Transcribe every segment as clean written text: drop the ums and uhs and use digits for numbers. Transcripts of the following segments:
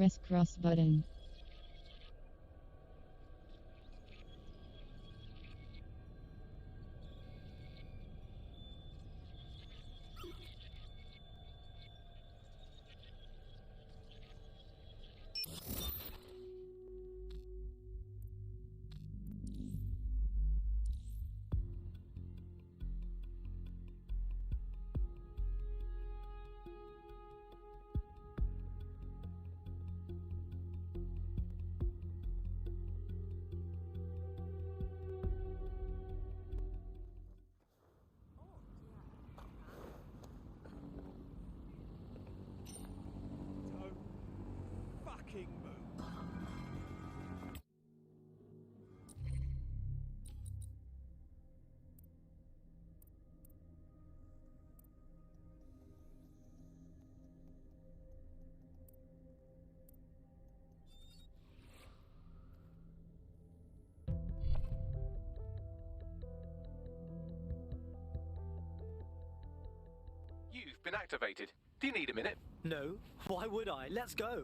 Press cross button. Fucking move. You've been activated. Do you need a minute? No, why would I? Let's go.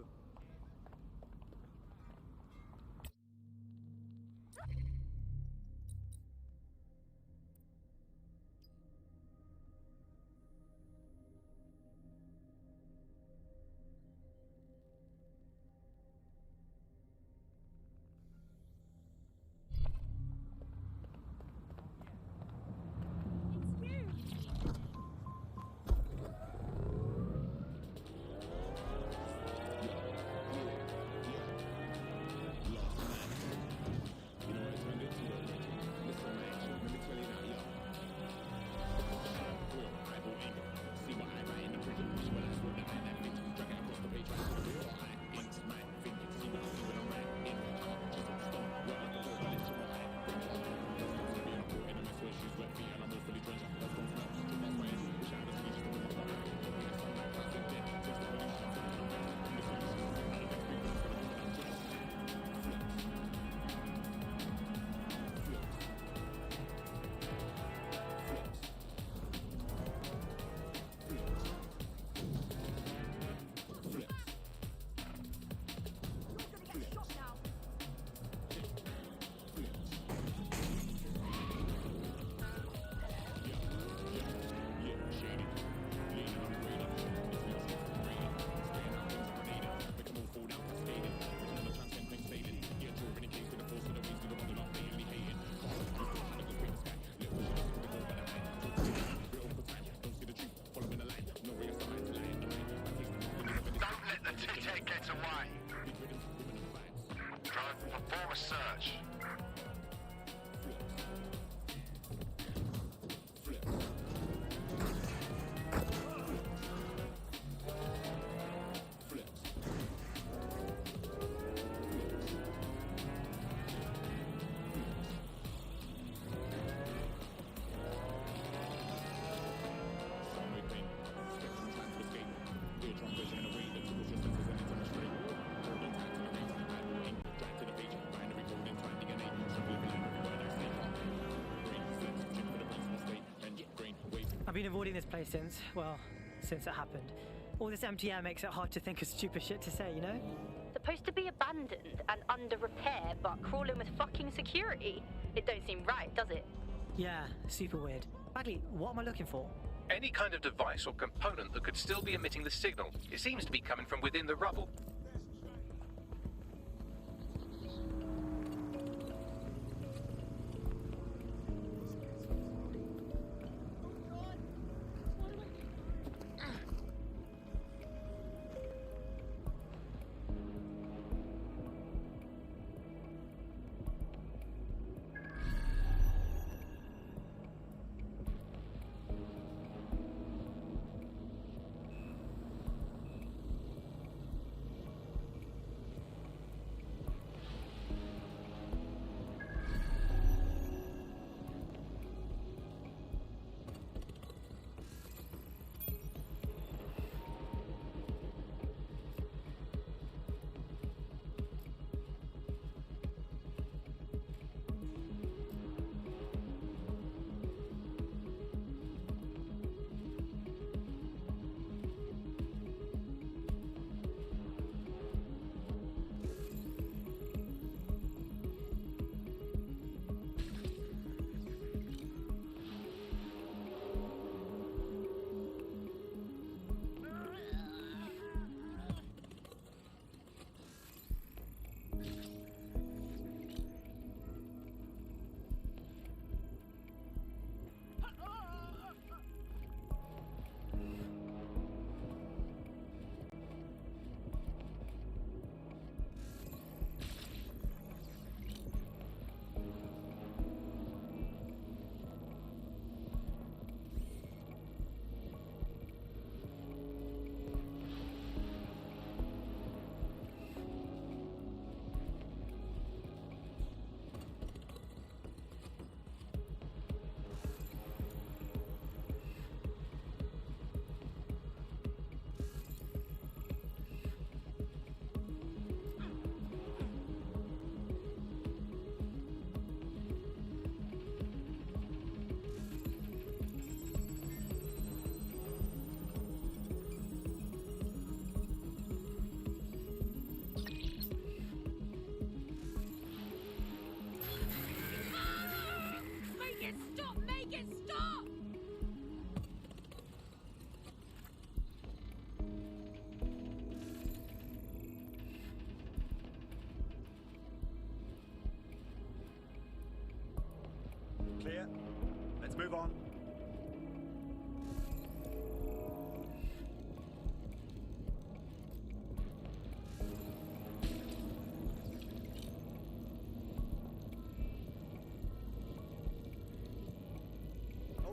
Perform a search. I've been avoiding this place since it happened. All this empty air makes it hard to think of stupid shit to say, you know? Supposed to be abandoned and under repair, but crawling with fucking security? It don't seem right, does it? Yeah, super weird. Bagley, what am I looking for? Any kind of device or component that could still be emitting the signal. It seems to be coming from within the rubble.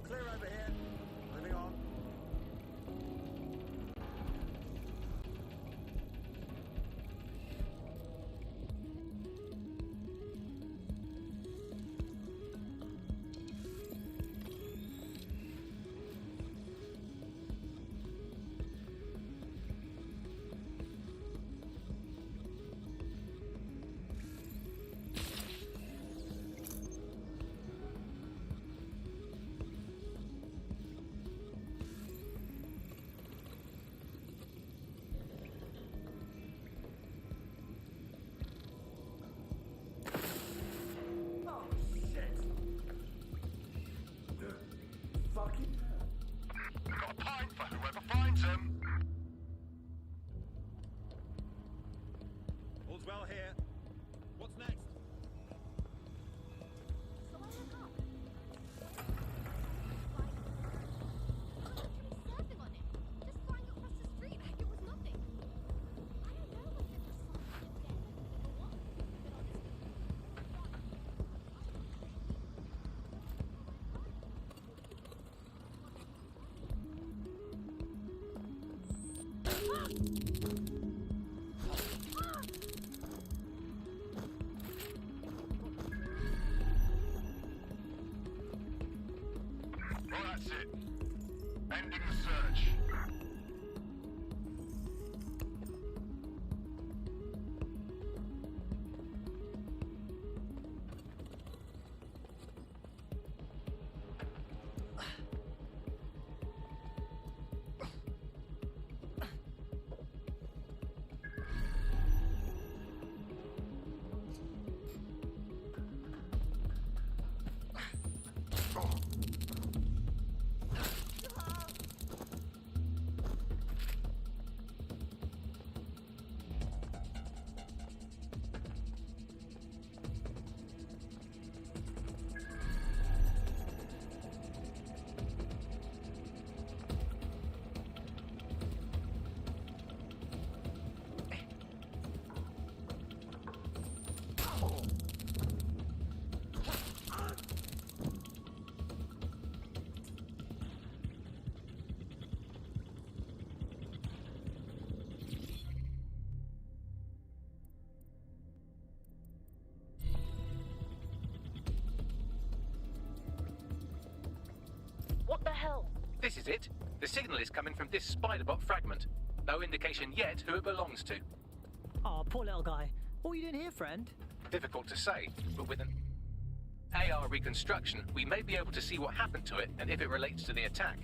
clear over here. Moving on. Got time for whoever finds them. All's well here. What's next? Someone look up. Surfing on it. Just flying across the street like it was nothing. I don't know if it was something dead or what, but honestly, Well, that's it. Ending the search. What the hell? This is it. The signal is coming from this spiderbot fragment. No indication yet who it belongs to. Oh, poor little guy. What are you doing here, friend? Difficult to say, but with an AR reconstruction, we may be able to see what happened to it and if it relates to the attack.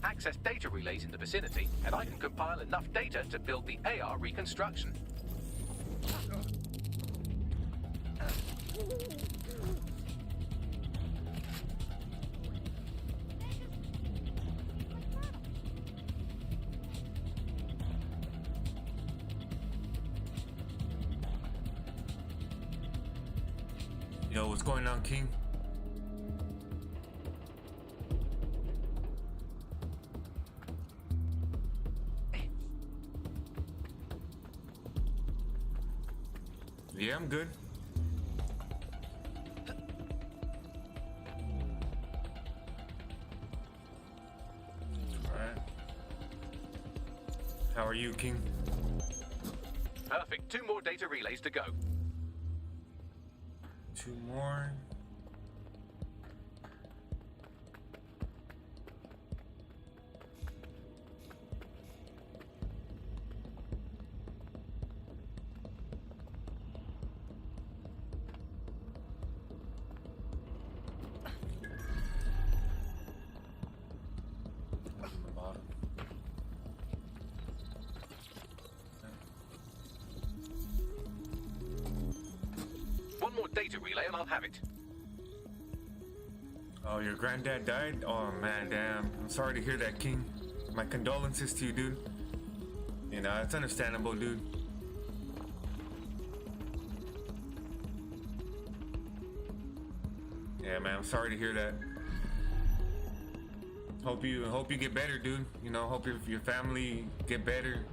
Access data relays in the vicinity, and I can compile enough data to build the AR reconstruction. Yo, what's going on, King? Yeah, I'm good. Alright. How are you, King? Perfect. 2 more data relays to go. 2 more. On the bottom. One more data relay and I'll have it. Oh, your granddad died? Oh man, damn. I'm sorry to hear that, King. My condolences to you, dude. You know, it's understandable, dude. Yeah, man, I'm sorry to hear that. Hope you get better, dude. You know, hope your family get better.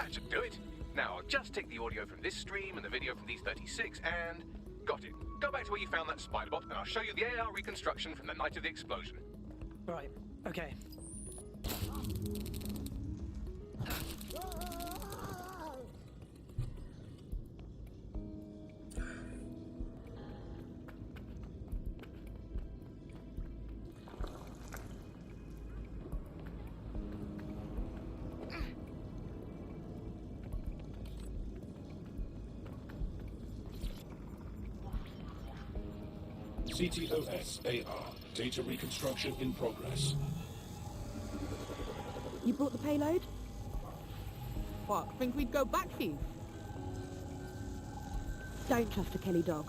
That should do it. Now I'll just take the audio from this stream and the video from these 36 and... Got it. Go back to where you found that spider bot and I'll show you the AR reconstruction from the night of the explosion. Right, okay. CTOS AR. Data reconstruction in progress. You brought the payload? What, think we'd go back for you? Don't trust a Kelly dog.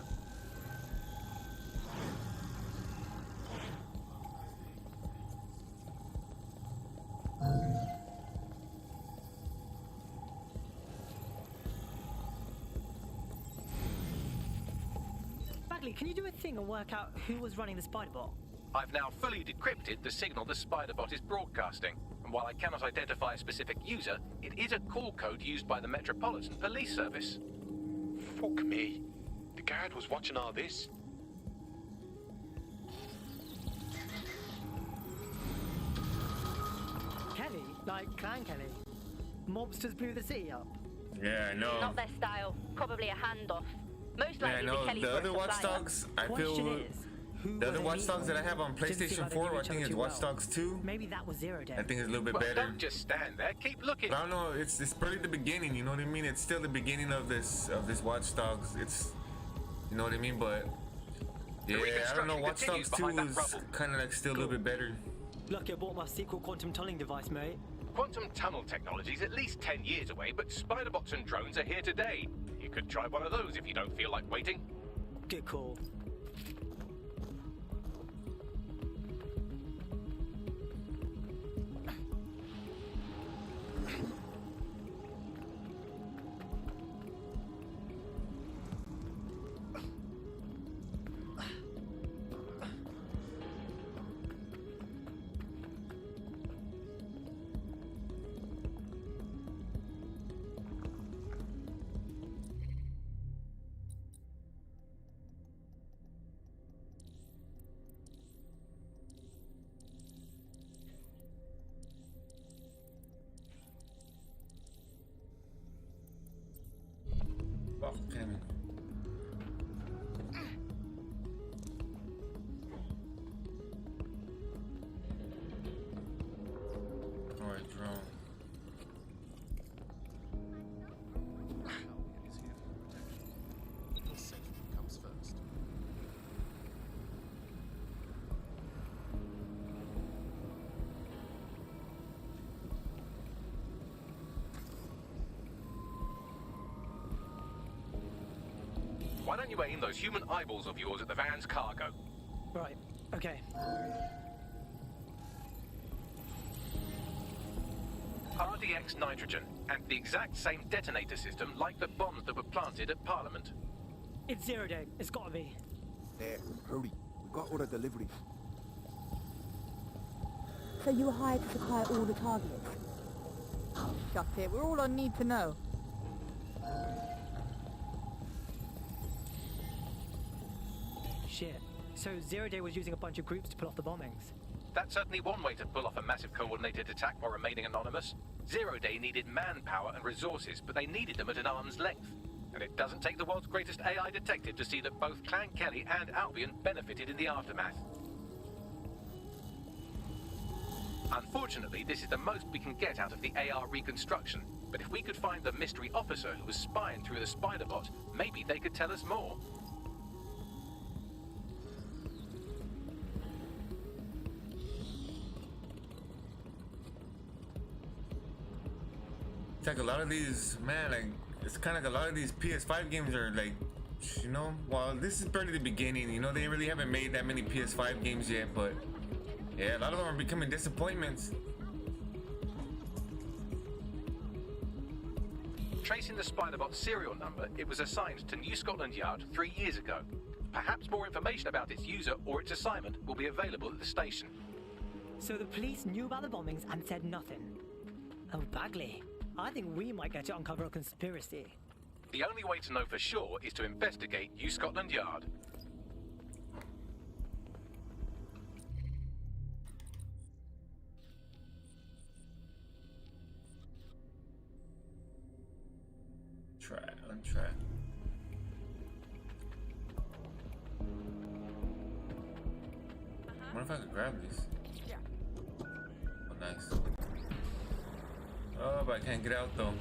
Bagley, can you do a thing and work out who was running the spider bot? I've now fully decrypted the signal the spider bot is broadcasting, and while I cannot identify a specific user, it is a call code used by the Metropolitan Police Service. Fuck me. The guard was watching all this. Kelly? Like Clan Kelly? Mobsters blew the city up? Yeah, I know. Not their style. Probably a handoff. Most Yeah, I likely know. the Kelly The for a other Watch supplier. Dogs, I Question feel... is, who The were other they Watch meeting Dogs that I with? have on Didn't seem PlayStation like they 4, knew I each think other is too Watch well. Dogs 2. Maybe that was Zero Day. I think it's a little bit Well, better. don't just stand there. Keep looking. I don't know. It's probably the beginning. You know what I mean? It's still the beginning of this Watch Dogs. It's, you know what I mean? But yeah, I don't know. reconstruction Watch continues Dogs 2 behind that is rubble. kind of like still a little bit better. Lucky I bought my secret quantum tunneling device, mate. Quantum tunnel technology is at least 10 years away, but spider bots and drones are here today. You could try one of those if you don't feel like waiting. Good call. Oh, damn it. Alright, drone. Comes first. Why don't you aim those human eyeballs of yours at the van's cargo? Right, okay. RDX nitrogen, and the exact same detonator system like the bombs that were planted at Parliament. It's Zero Day. It's gotta be. There, hurry. We've got other deliveries. So you were hired to supply all the targets? Shut it, we're all on need to know. Shit. So Zero Day was using a bunch of groups to pull off the bombings. That's certainly one way to pull off a massive coordinated attack while remaining anonymous. Zero Day needed manpower and resources, but they needed them at an arm's length. And it doesn't take the world's greatest AI detective to see that both Clan Kelly and Albion benefited in the aftermath. Unfortunately, this is the most we can get out of the AR reconstruction, but if we could find the mystery officer who was spying through the spider bot, maybe they could tell us more. It's like a lot of these, man, like, it's kind of like a lot of these PS5 games are like, you know, well, this is barely the beginning, you know, they really haven't made that many PS5 games yet, but yeah, a lot of them are becoming disappointments. Tracing the Spiderbot serial number, it was assigned to New Scotland Yard 3 years ago. Perhaps more information about its user or its assignment will be available at the station. So the police knew about the bombings and said nothing. Oh, Bagley. I think we might get to uncover a conspiracy. The only way to know for sure is to investigate New Scotland Yard. Try it, untry. I wonder if I could grab these. Oh, nice. Oh, but I can't get out though.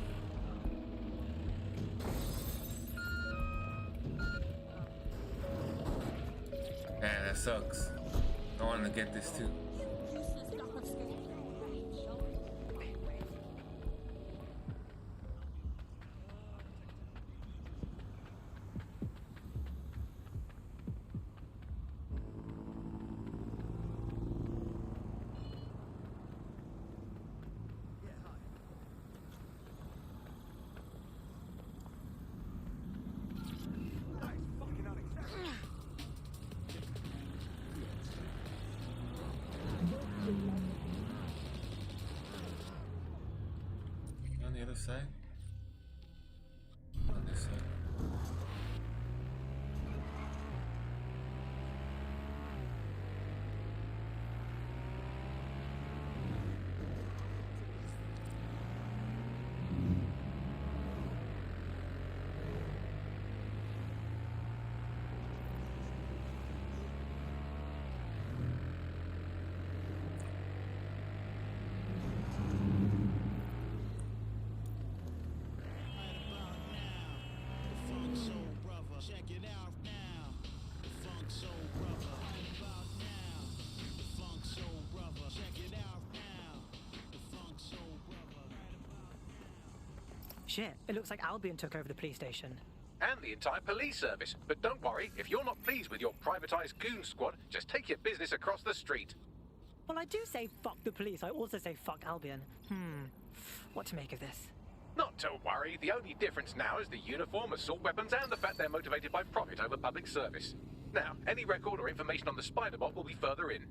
Man, that sucks. I wanted to get this too. On the other side? On this side. Check it out now. The Funk Soul Brother. Right about now. The Funk Soul Brother. Check it out now. The Funk Soul Brother. Right about now. Shit, it looks like Albion took over the police station. And the entire police service. But don't worry, if you're not pleased with your privatized goon squad, just take your business across the street. Well, I do say fuck the police. I also say fuck Albion. What to make of this? Not to worry, the only difference now is the uniform, assault weapons, and the fact they're motivated by profit over public service. Now, any record or information on the spider bot will be further in.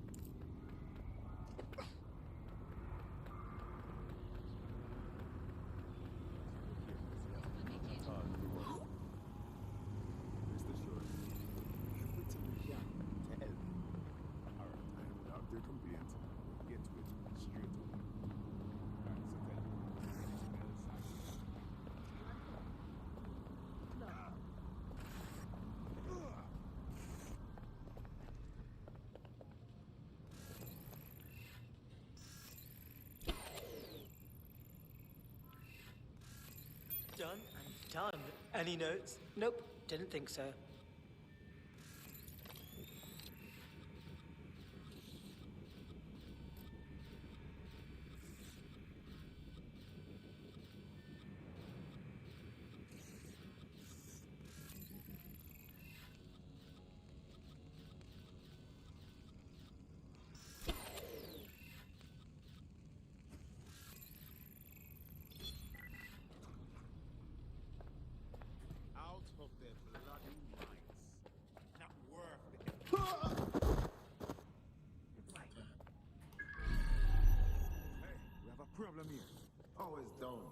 Done and done. Any notes? Nope, didn't think so. Out of their bloody minds. Not worth it. Hey, we have a problem here. Power's down.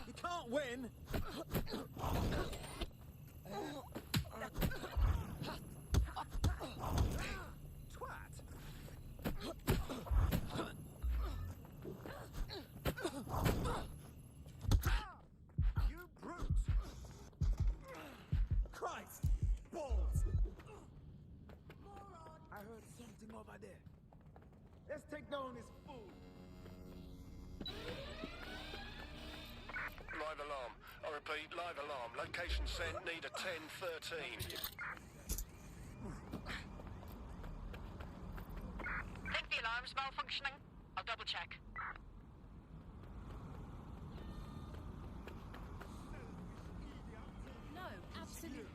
You can't win! You brute! Christ! Balls! I heard something over there. Let's take down this fool. Live alarm. I repeat, live alarm. Location sent, need a 1013. Think the alarm's malfunctioning? I'll double check. No, absolutely.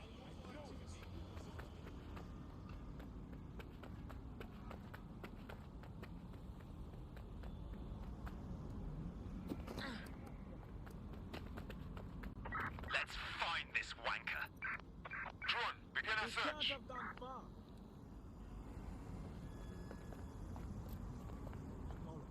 Let's find this wanker. Drone, begin a We can't search. have gone far. Follow us.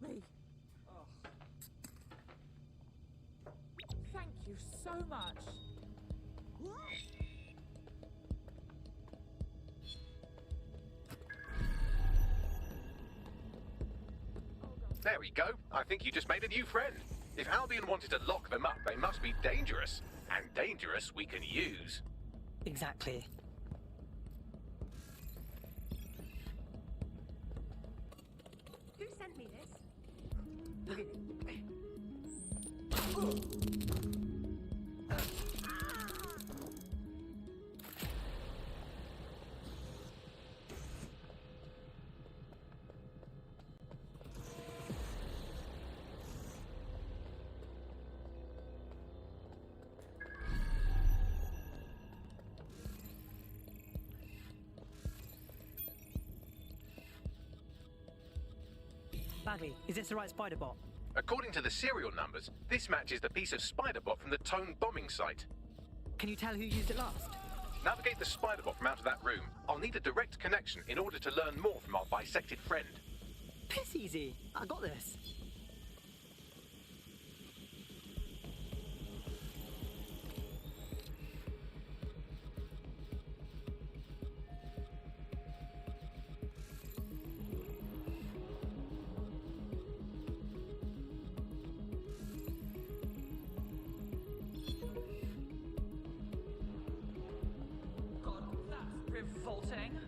me. Thank you so much. There we go. I think you just made a new friend. If Albion wanted to lock them up, they must be dangerous. And dangerous we can use. Exactly. Who sent me this? Bagley, is this the right spider bot? According to the serial numbers, this matches the piece of spider bot from the Tone bombing site. Can you tell who used it last? Navigate the spider bot from out of that room. I'll need a direct connection in order to learn more from our bisected friend. Piss easy. I got this. God, that's revolting.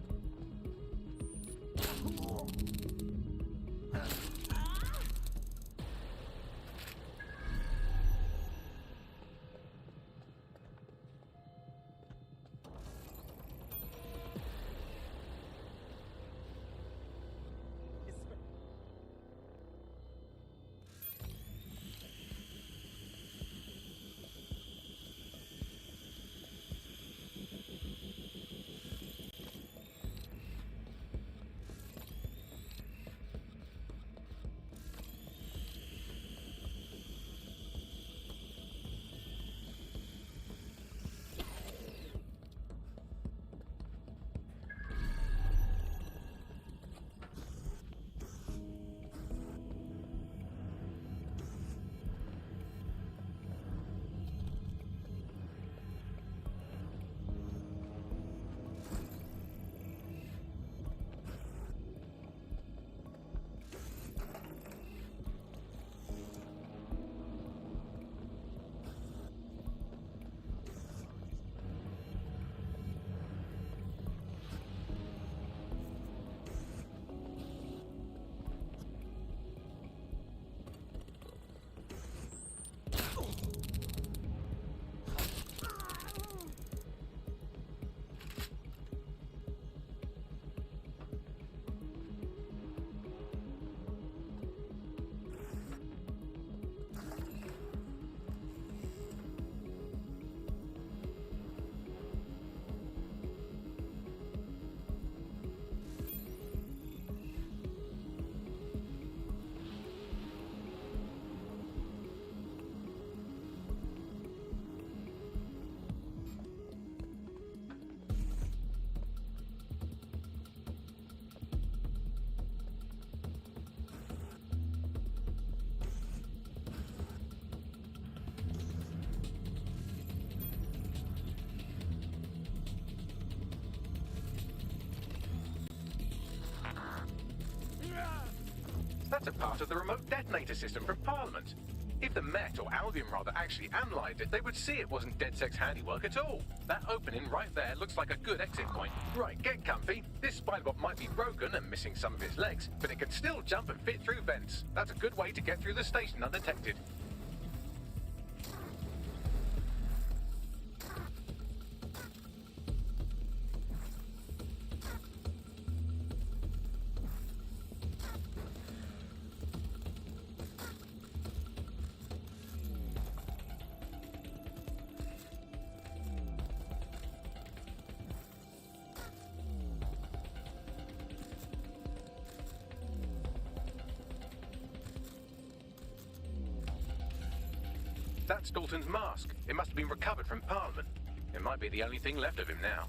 That's a part of the remote detonator system from Parliament. If the Met, or Albion rather, actually analysed it, they would see it wasn't DedSec's handiwork at all. That opening right there looks like a good exit point. Right, get comfy. This spider-bot might be broken and missing some of its legs, but it can still jump and fit through vents. That's a good way to get through the station undetected. That's Dalton's mask. It must have been recovered from Parliament. It might be the only thing left of him now.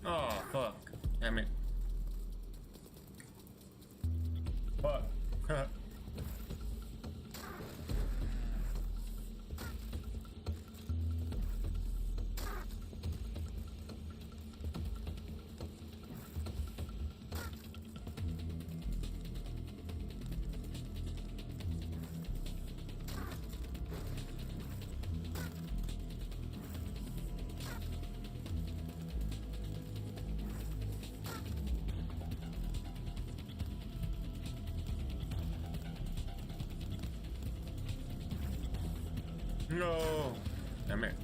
Oh, fuck. Damn it. Fuck. No. Damn it.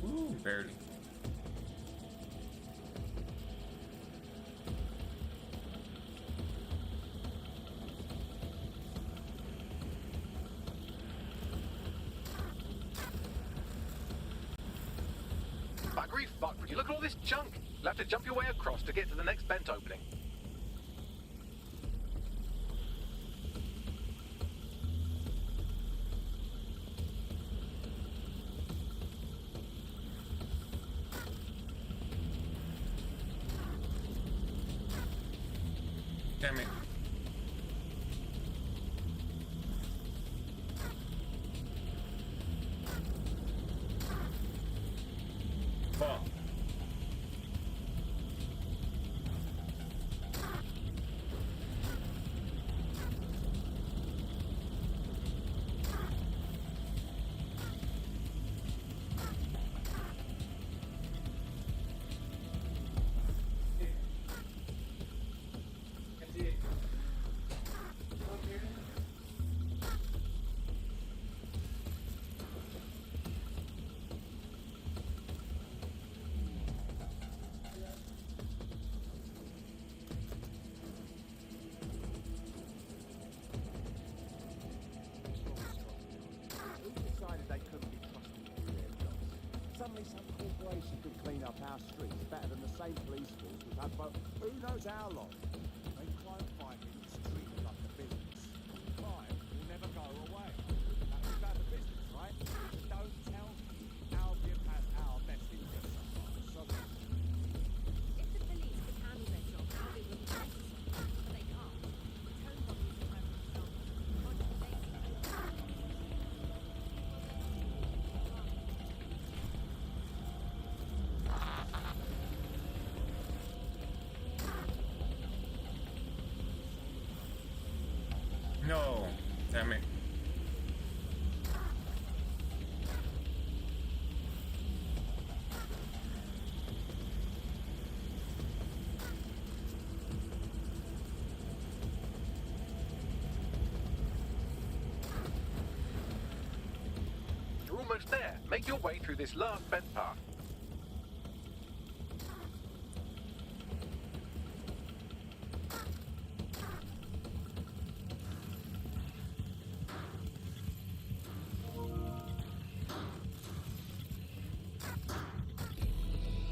Ooh, barely. Buggery fuck, would you look at all this junk? You'll have to jump your way across to get to the next vent opening. Damn it. Fuck. Who decided they couldn't be trusted to do their jobs? Suddenly some corporation could clean up our streets better than the same police force we've had for who knows how long. They crime fighting is treated like a business. Crime will never go away. That's about the business, right? Don't tell me Albion has our best interests at heart. So If the police could handle their job, Albion would be necessary. But they can't. Tone bodies are perfect example. Logical No. Damn it. You're almost there. Make your way through this last vent path.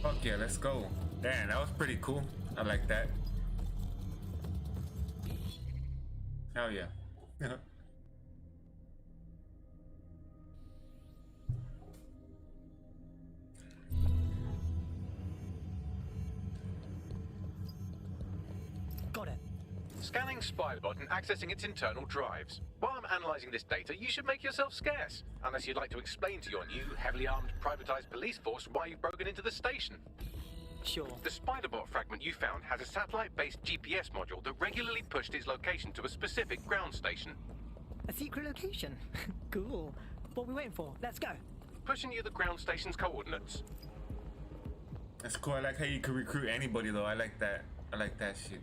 Fuck yeah, let's go. Damn, that was pretty cool. I like that. Hell yeah. Got it. Scanning Spybot and accessing its internal drives. While I'm analysing this data, you should make yourself scarce. Unless you'd like to explain to your new, heavily armed, privatised police force why you've broken into the station. Sure. The Spiderbot fragment you found has a satellite-based GPS module that regularly pushed its location to a specific ground station. A secret location. Cool. What are we waiting for? Let's go. Pushing you the ground station's coordinates. That's cool. I like how you can recruit anybody though. I like that. I like that shit.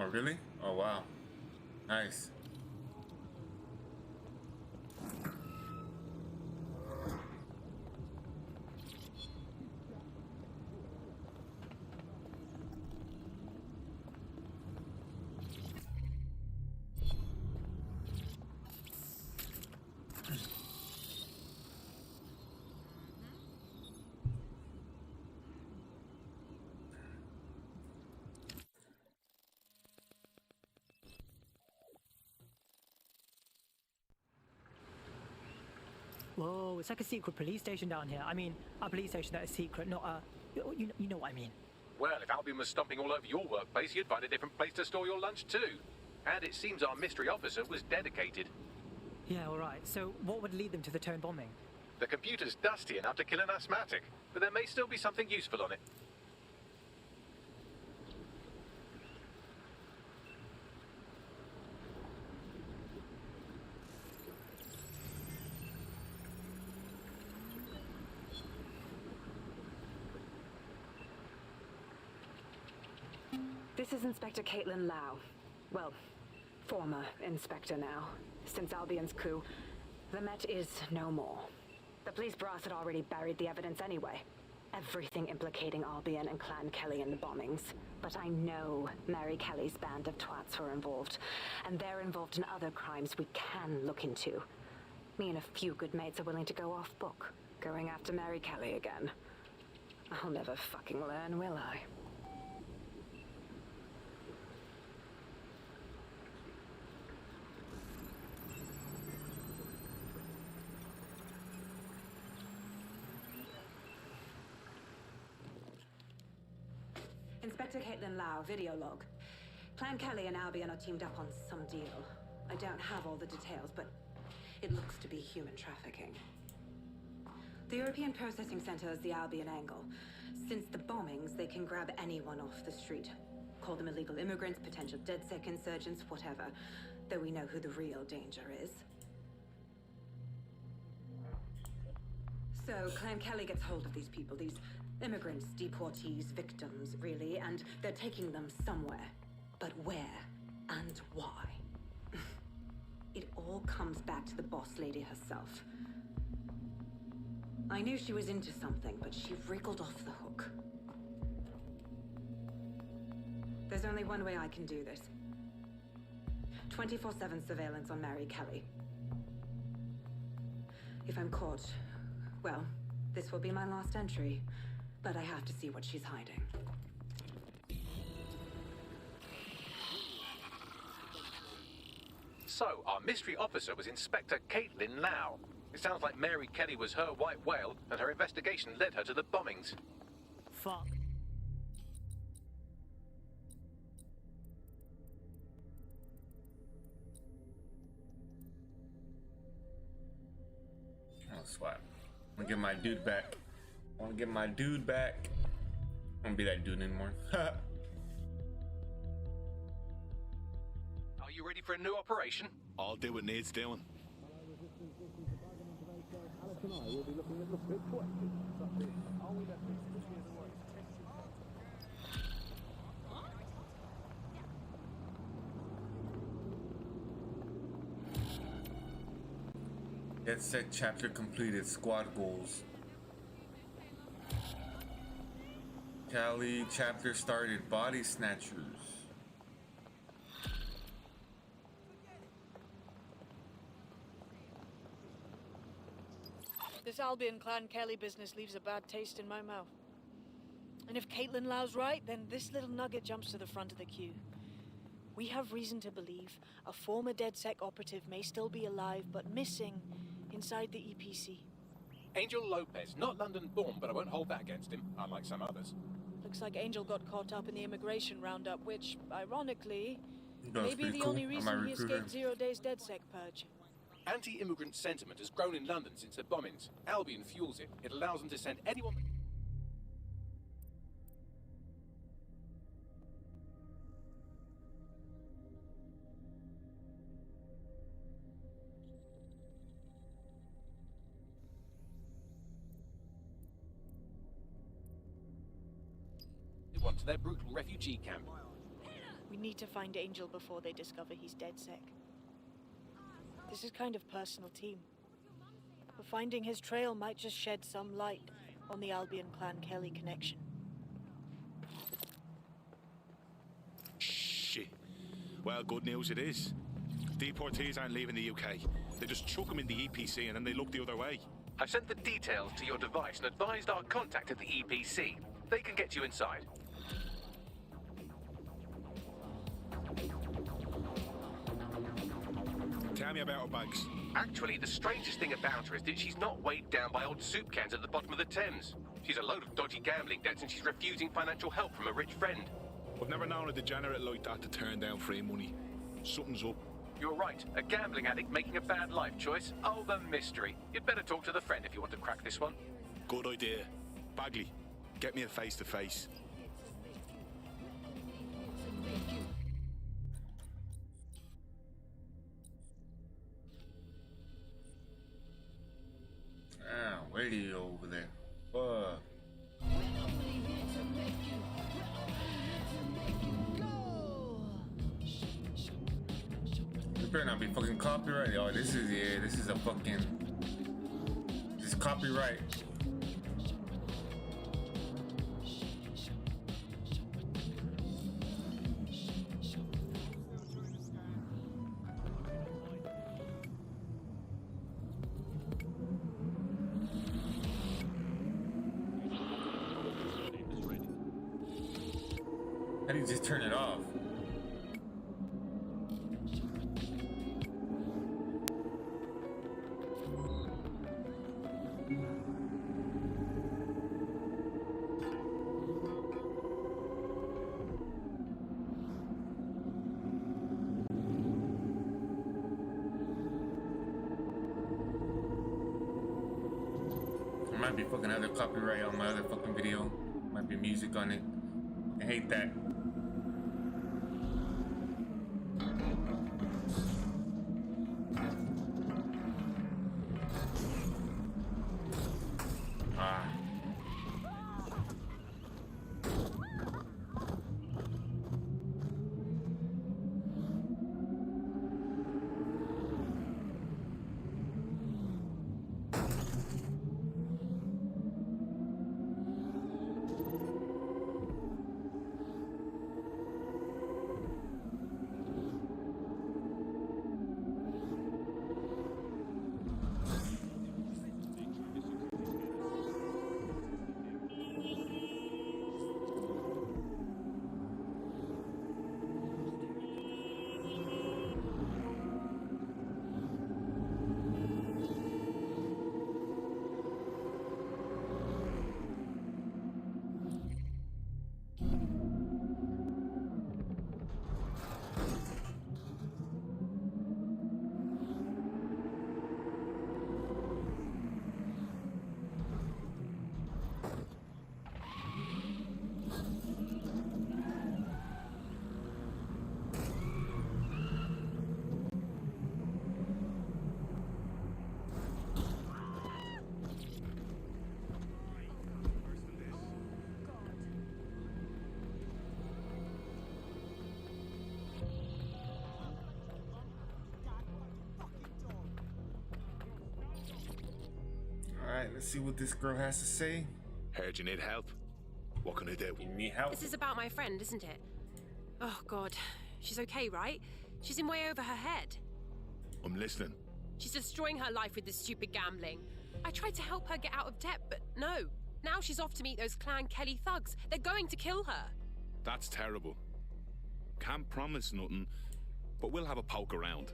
Oh, really? Oh, wow. Nice. Whoa, it's like a secret police station down here. I mean, a police station that is secret, not a... You know what I mean. Well, if Albion was stomping all over your workplace, you'd find a different place to store your lunch too. And it seems our mystery officer was dedicated. Yeah, all right. So what would lead them to the Tone bombing? The computer's dusty enough to kill an asthmatic, but there may still be something useful on it. This is Inspector Caitlin Lau. Well, former inspector now. Since Albion's coup, the Met is no more. The police brass had already buried the evidence anyway. Everything implicating Albion and Clan Kelly in the bombings. But I know Mary Kelly's band of twats were involved, and they're involved in other crimes we can look into. Me and a few good mates are willing to go off book, going after Mary Kelly again. I'll never fucking learn, will I? Inspector Caitlin Lau, video log. Clan Kelly and Albion are teamed up on some deal. I don't have all the details, but it looks to be human trafficking. The European Processing Center is the Albion angle. Since the bombings, they can grab anyone off the street. Call them illegal immigrants, potential DedSec insurgents, whatever. Though we know who the real danger is. So, Clan Kelly gets hold of these people, these immigrants, deportees, victims, really, and they're taking them somewhere. But where and why? It all comes back to the boss lady herself. I knew she was into something, but she wriggled off the hook. There's only one way I can do this. 24/7 surveillance on Mary Kelly. If I'm caught, well, this will be my last entry. But I have to see what she's hiding. So, our mystery officer was Inspector Caitlin Lau. It sounds like Mary Kelly was her white whale, and her investigation led her to the bombings. Fuck. Oh, swap. I'm gonna get my dude back. I wanna get my dude back. I don't be that dude anymore. Are you ready for a new operation? I'll do what needs doing. Alice and I will be looking at the fit questions such as, are we left with 6 years away? DedSec chapter completed. Squad goals. Cali chapter started. Body snatchers. This Albion Clan Kelly business leaves a bad taste in my mouth. And if Caitlin Lau's right, then this little nugget jumps to the front of the queue. We have reason to believe a former DedSec operative may still be alive, but missing inside the EPC. Angel Lopez, not London-born, but I won't hold that against him, unlike some others. Looks like Angel got caught up in the immigration roundup, which, ironically, That's may be pretty the cool. only I reason might he recruit escaped him. 0 days DedSec purge. Anti-immigrant sentiment has grown in London since the bombings. Albion fuels it. It allows them to send anyone... to their brutal refugee camp. We need to find Angel before they discover he's dead sec. This is kind of personal team. But finding his trail might just shed some light on the Albion Clan Kelly connection. Shit. Well, good news it is. Deportees aren't leaving the UK. They just chuck them in the EPC and then they look the other way. I sent the details to your device and advised our contact at the EPC. They can get you inside. Tell me about her bags. Actually, the strangest thing about her is that she's not weighed down by old soup cans at the bottom of the Thames. She's a load of dodgy gambling debts and she's refusing financial help from a rich friend. I've never known a degenerate like that to turn down free money. Something's up. You're right, a gambling addict making a bad life choice. Oh, the mystery. You'd better talk to the friend if you want to crack this one. Good idea. Bagley, get me a face-to-face. Ah, way over there. Fuck. This better not be fucking copyright. Oh, this is a fucking... This is copyright. How do you just turn it off? There might be fucking other copyright on my other fucking video. Might be music on it. I hate that. Alright, let's see what this girl has to say. Heard you need help. What can I do? You need help? This is about my friend, isn't it? Oh, God. She's okay, right? She's in way over her head. I'm listening. She's destroying her life with this stupid gambling. I tried to help her get out of debt, but no. Now she's off to meet those Clan Kelly thugs. They're going to kill her. That's terrible. Can't promise nothing, but we'll have a poke around.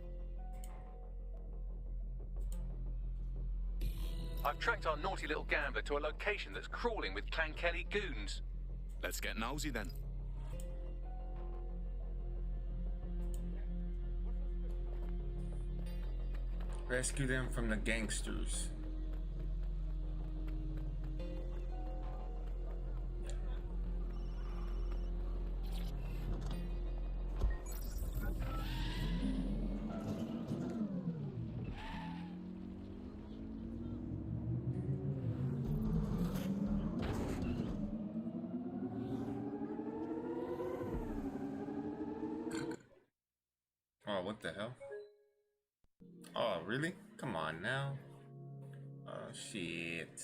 I've tracked our naughty little gambler to a location that's crawling with Clan Kelly goons. Let's get nosy then. Rescue them from the gangsters. Oh, what the hell? Oh, really? Come on now. Oh, shit.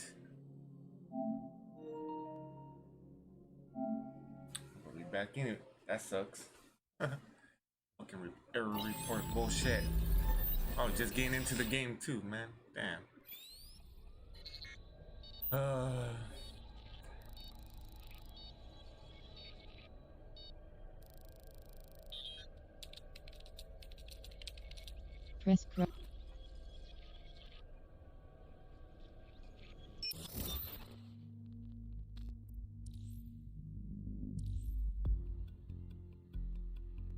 We'll be back in it. That sucks. Fucking error report bullshit. I was just getting into the game too, man. Damn. Press pro.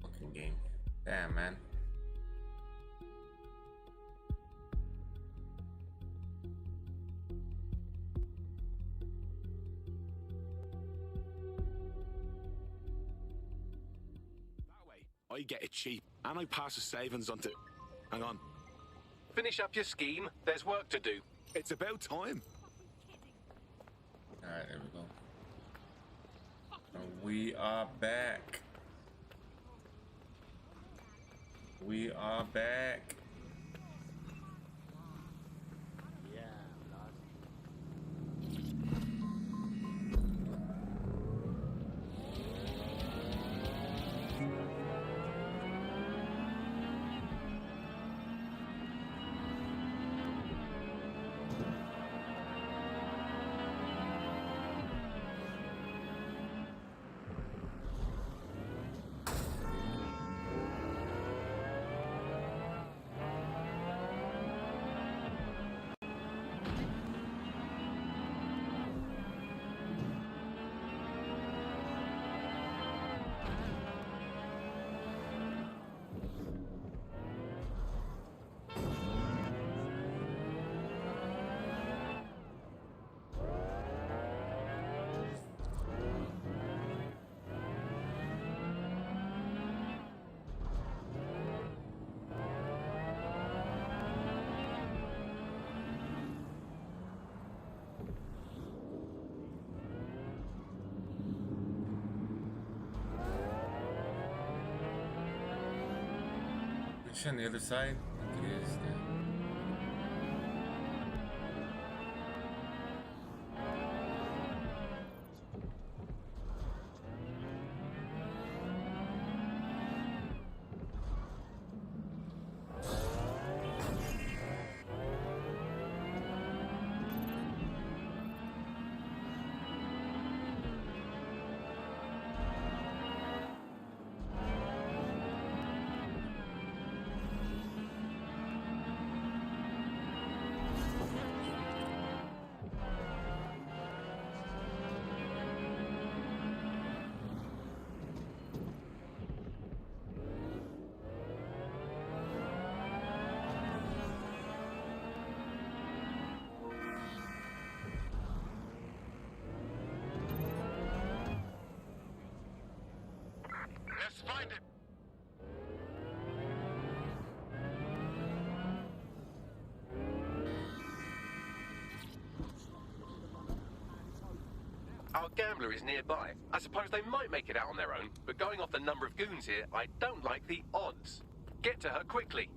Fucking game. Damn, man. I get it cheap, and I pass the savings on to... Hang on. Finish up your scheme. There's work to do. It's about time. Alright, there we go. And we are back. We are back. On the other side? I think it is. Let's find him. Our gambler is nearby. I suppose they might make it out on their own, but going off the number of goons here, I don't like the odds. Get to her quickly.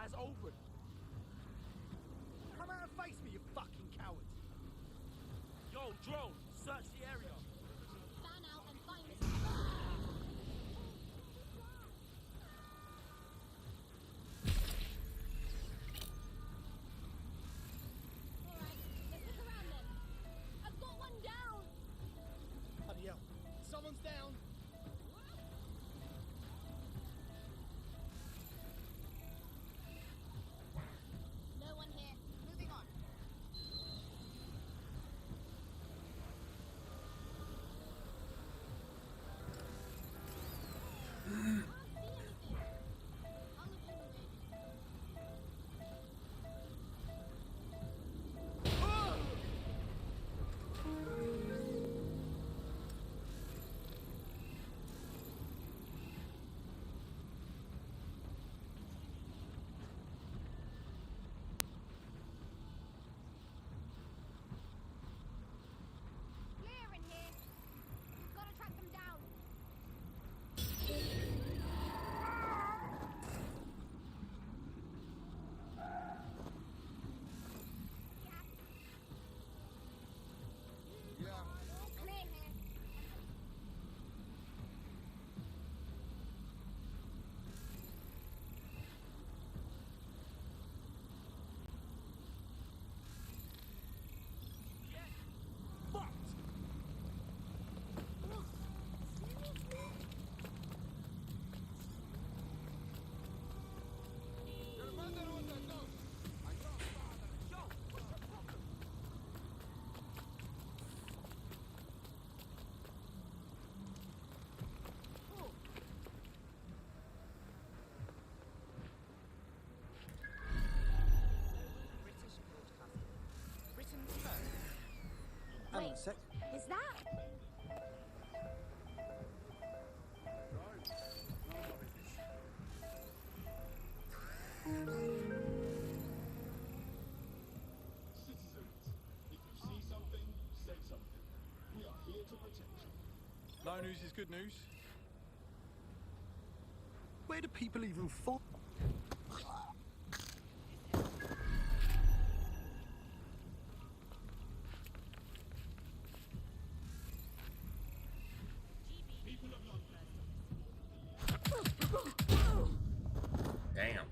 Eyes open. Come out and face me, you fucking cowards. Yo, drone, search the area. Fan out and find us. Alright, let's look around then. I've got one down. Bloody hell. Someone's down. No one here. Moving on. Clear in here. We've got to track them down. Yeah. All clear here. Fucked. Hang on a sec. Is that? Citizens, if you see something, say something. We are here to protect you. No news is good news. Where do people even fall? Damn.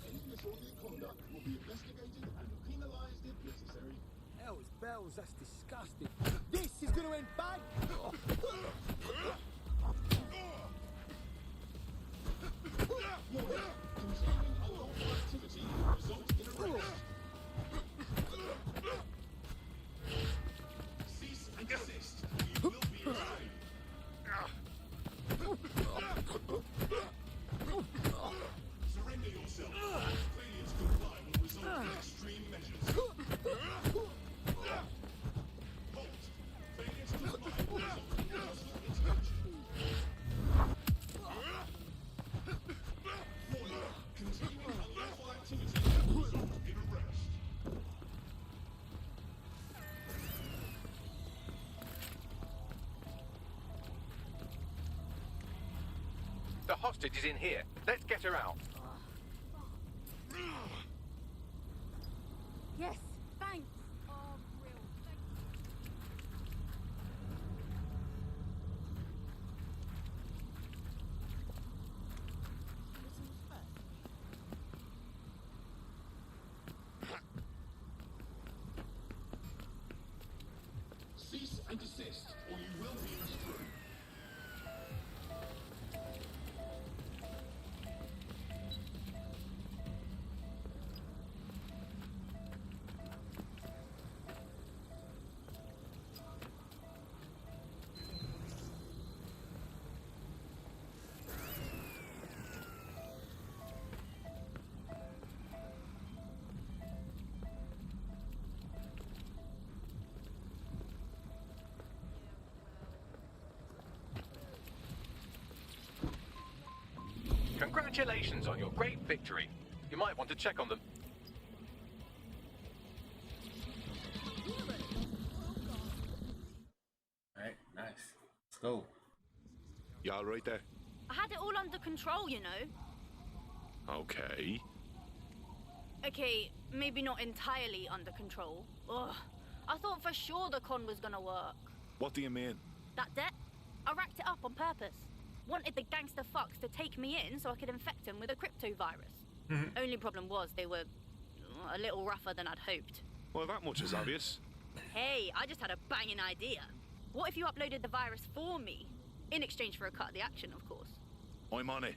Any disorderly conduct will be investigated and penalized if necessary. Hell's bells, that's disgusting. This is going to end bad. Warning, continuing unlawful activity will result in arrest. Cease and desist. You will be arrested. Surrender yourself. Failure to comply will result in extreme measures. Halt. Failure to comply will result in personal intervention. Warning. Continuing unlawful activity will result in arrest. The hostage is in here. Let's get her out. Yes, thanks. Oh, real. Thank Cease and desist, or you will be destroyed. Congratulations on your great victory. You might want to check on them. Alright, nice. Let's go. You all right there? I had it all under control, you know. Okay. Okay, maybe not entirely under control. Ugh. I thought for sure the con was gonna work. What do you mean? That debt? I racked it up on purpose. Wanted the gangster fucks to take me in so I could infect them with a crypto virus. Only problem was they were a little rougher than I'd hoped. Well, that much is obvious. Hey, I just had a banging idea. What if you uploaded the virus for me? In exchange for a cut of the action, of course. I'm on it.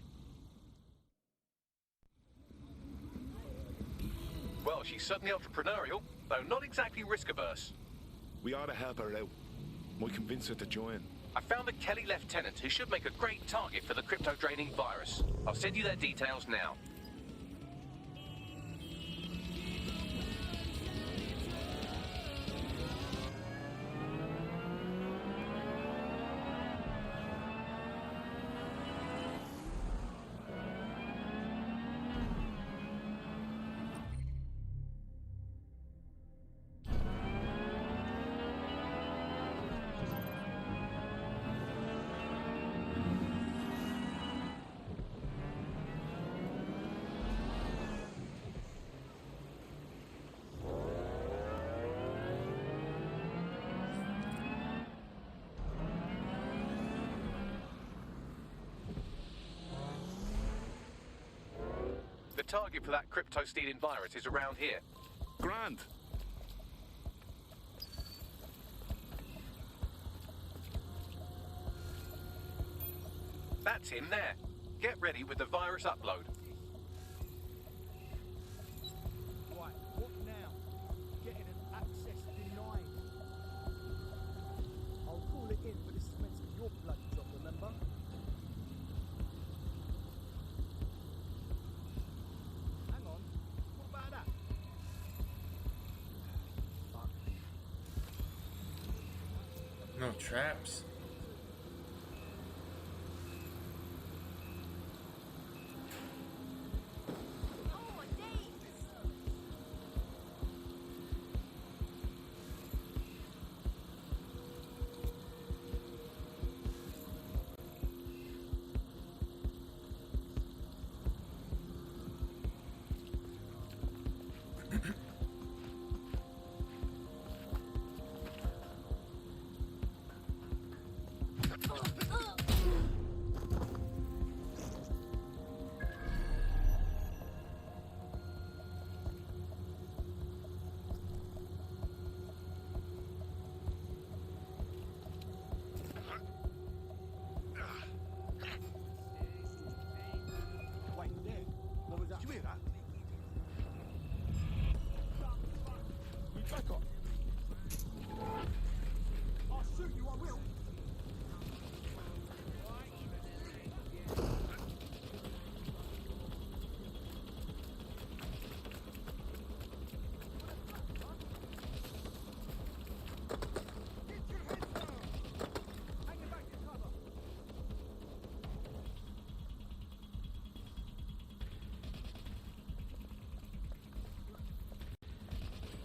Well, she's certainly entrepreneurial, though not exactly risk-averse. We ought to help her out. Might convince her to join. I found a Kelly lieutenant who should make a great target for the crypto-draining virus. I'll send you their details now. The target for that crypto-stealing virus is around here. Grand. That's him there. Get ready with the virus upload. Right, what now? Getting an access denied. I'll call it in, but this is meant to be your bloody job, remember? Hang on, what about that? No traps. Wait, there. What was that? Did you hear that? You back off. I'll shoot you, I will.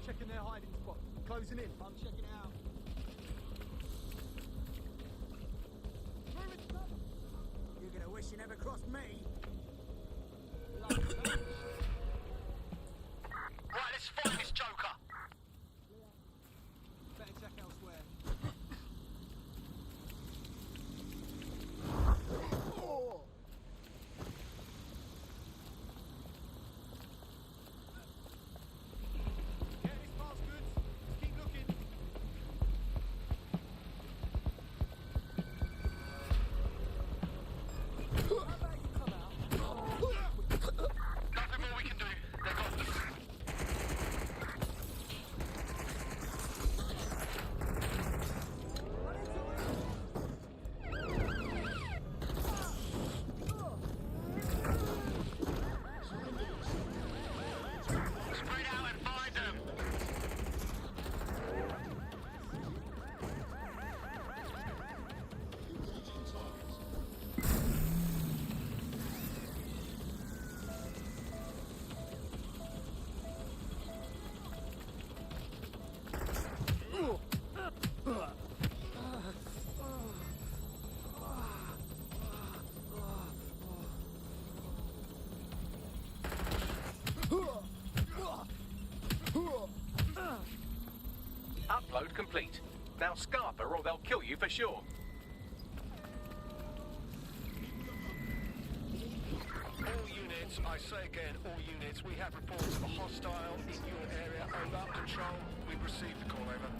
Checking their hiding spot. Closing in. I'm checking it out. You're gonna wish you never crossed me. Right, let's find this joker. Better check elsewhere. Oh. Yeah, this part's good. Keep looking. How about you come out? Upload complete. Now scarper or they'll kill you for sure. All units, I say again, all units, we have reports of a hostile in your area. Over. Control, we've received the call, over.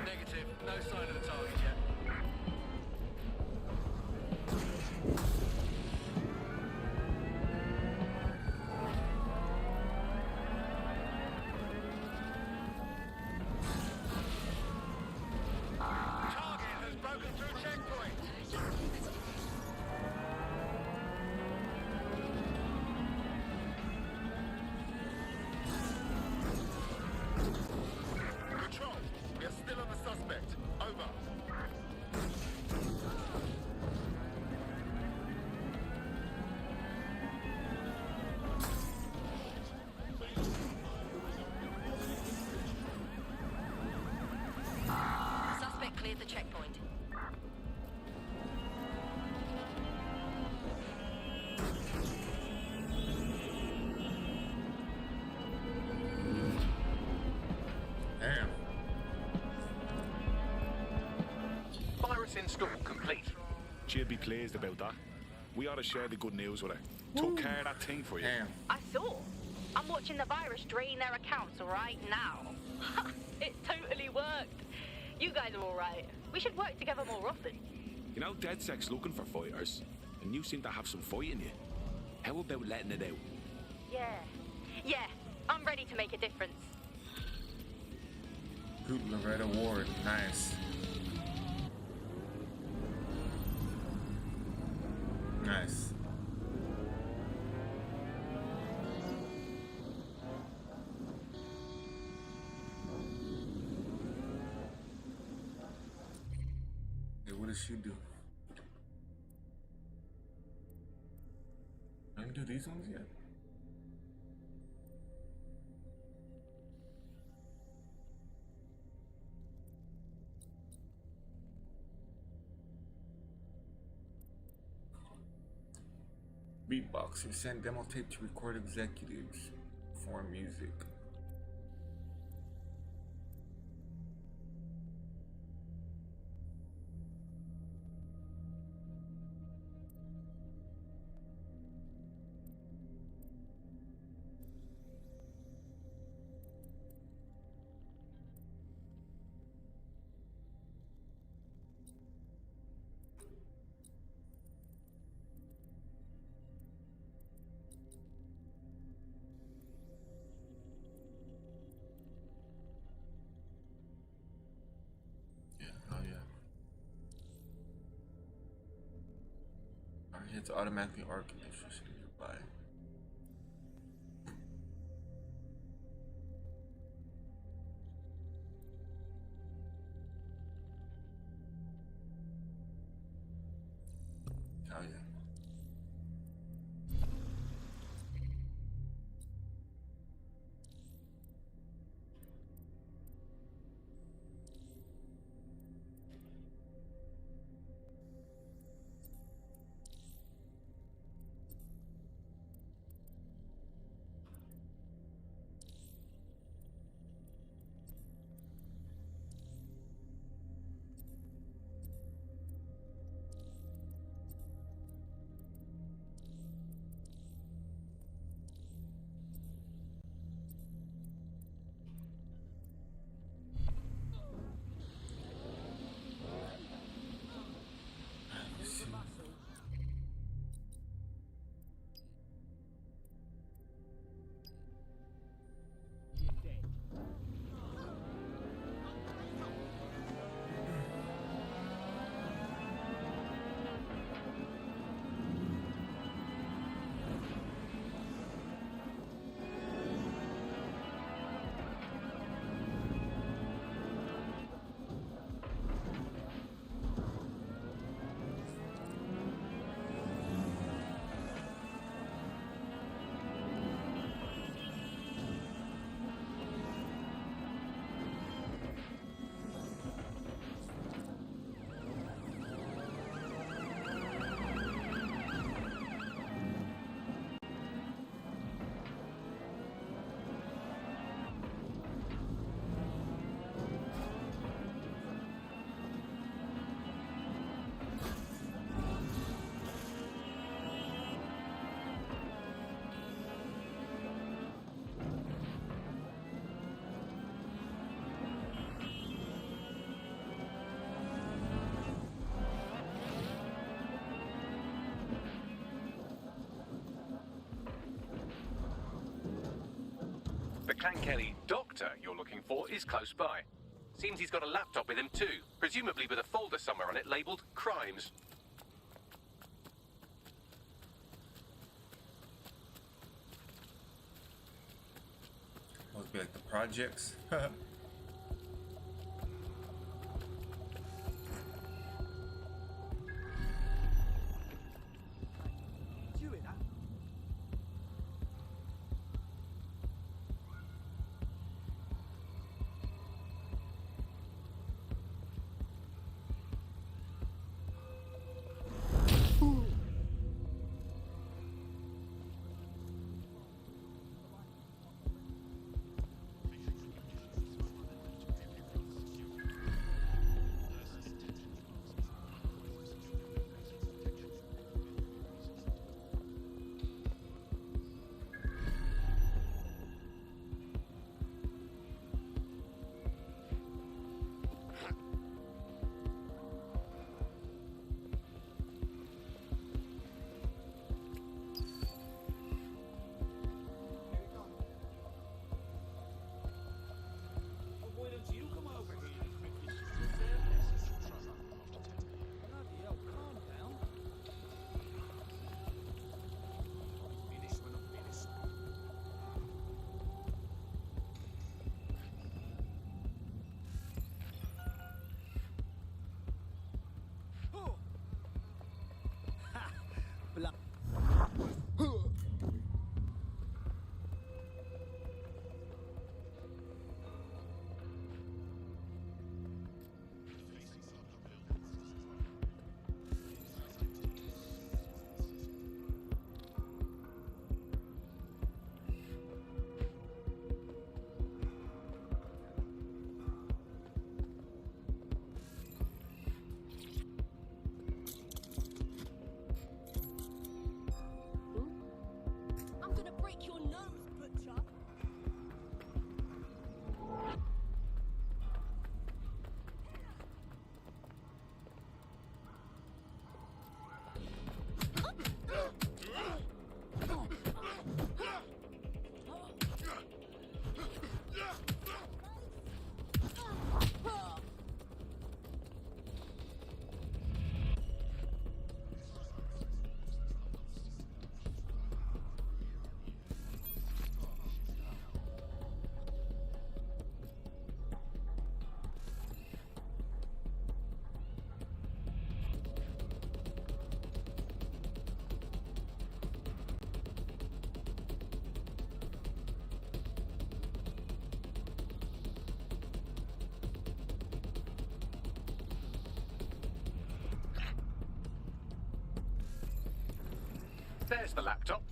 Negative, no sign of the target yet. Target has broken through checkpoint. Control, we are still on the suspect. Over. Suspect cleared the checkpoint. Damn. Virus install complete. She'll be pleased about that. We ought to share the good news with her. Took care of that thing for you. Damn. I saw. I'm watching the virus drain their accounts right now. It totally worked. You guys are all right. We should work together more often. You know, DedSec's looking for fighters, and you seem to have some fight in you. How about letting it out? Yeah, I'm ready to make a difference. Good Loretta Ward. Nice. Nice. Hey, what does she do? I didn't do these ones yet. Beatboxer, send demo tape to record executives. Perform music. It's automatically architecture nearby. Oh yeah. Clan Kelly doctor you're looking for is close by. Seems he's got a laptop with him too, presumably with a folder somewhere on it labelled Crimes. Must be like the projects. You hear that? Why don't you come over here and drink this Bloody hell, calm down. Finished when I'm finished. Oh. Ha! Blood. I'm gonna break your nose, butcher. There's the laptop.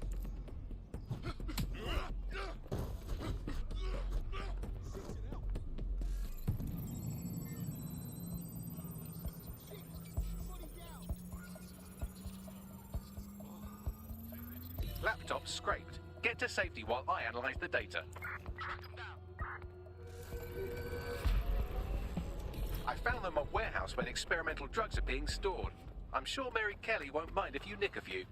Laptop scraped. Get to safety while I analyze the data. I found them at warehouse when experimental drugs are being stored. I'm sure Mary Kelly won't mind if you nick a few.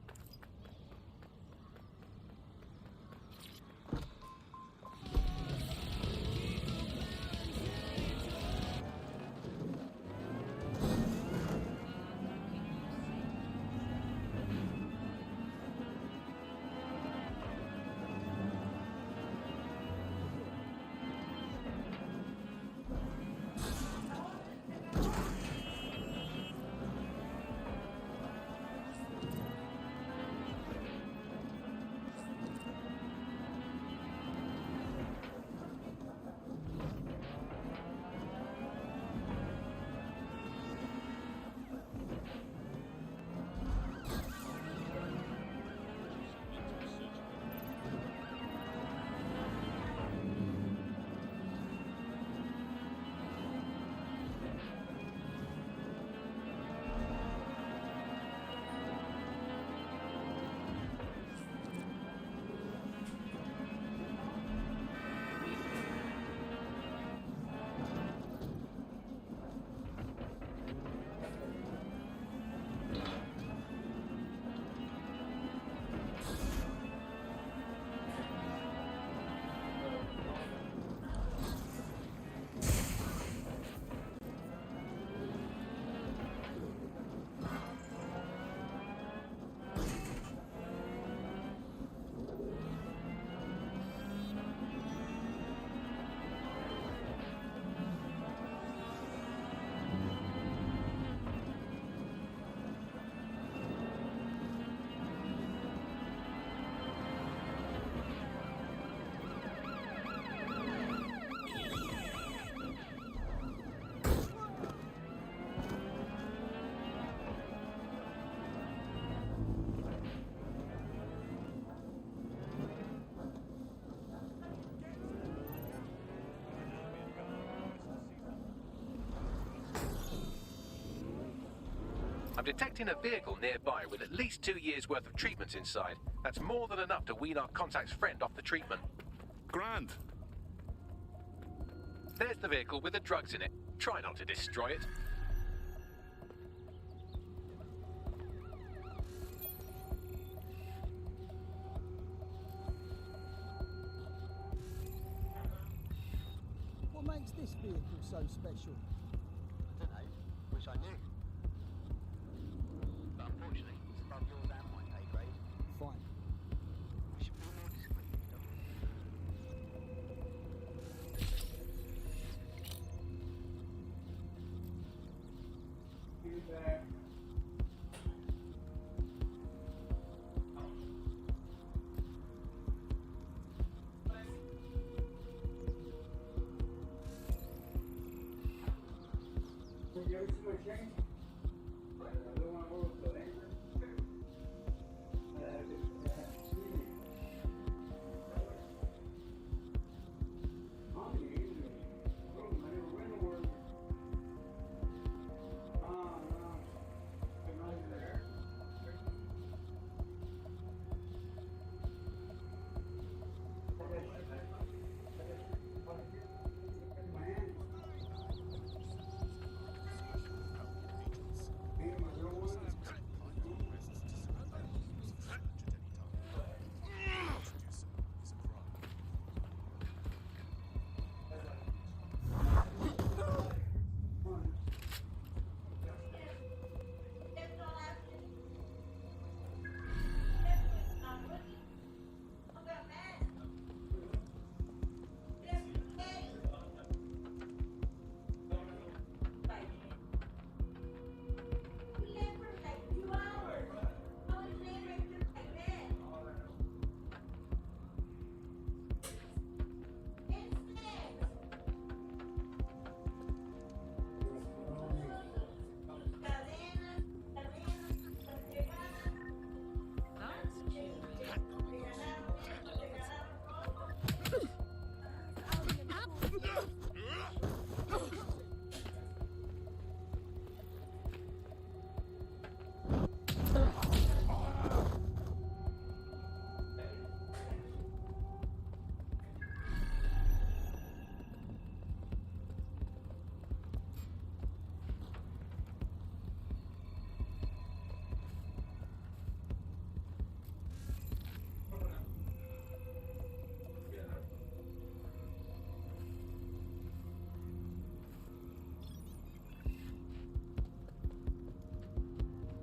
I'm detecting a vehicle nearby with at least 2 years' worth of treatments inside. That's more than enough to wean our contact's friend off the treatment. Grand. There's the vehicle with the drugs in it. Try not to destroy it. What makes this vehicle so special? I don't know. Wish I knew. But unfortunately, it's above yours and my pay grade. Fine. We should be more discreet, don't we? Who's there?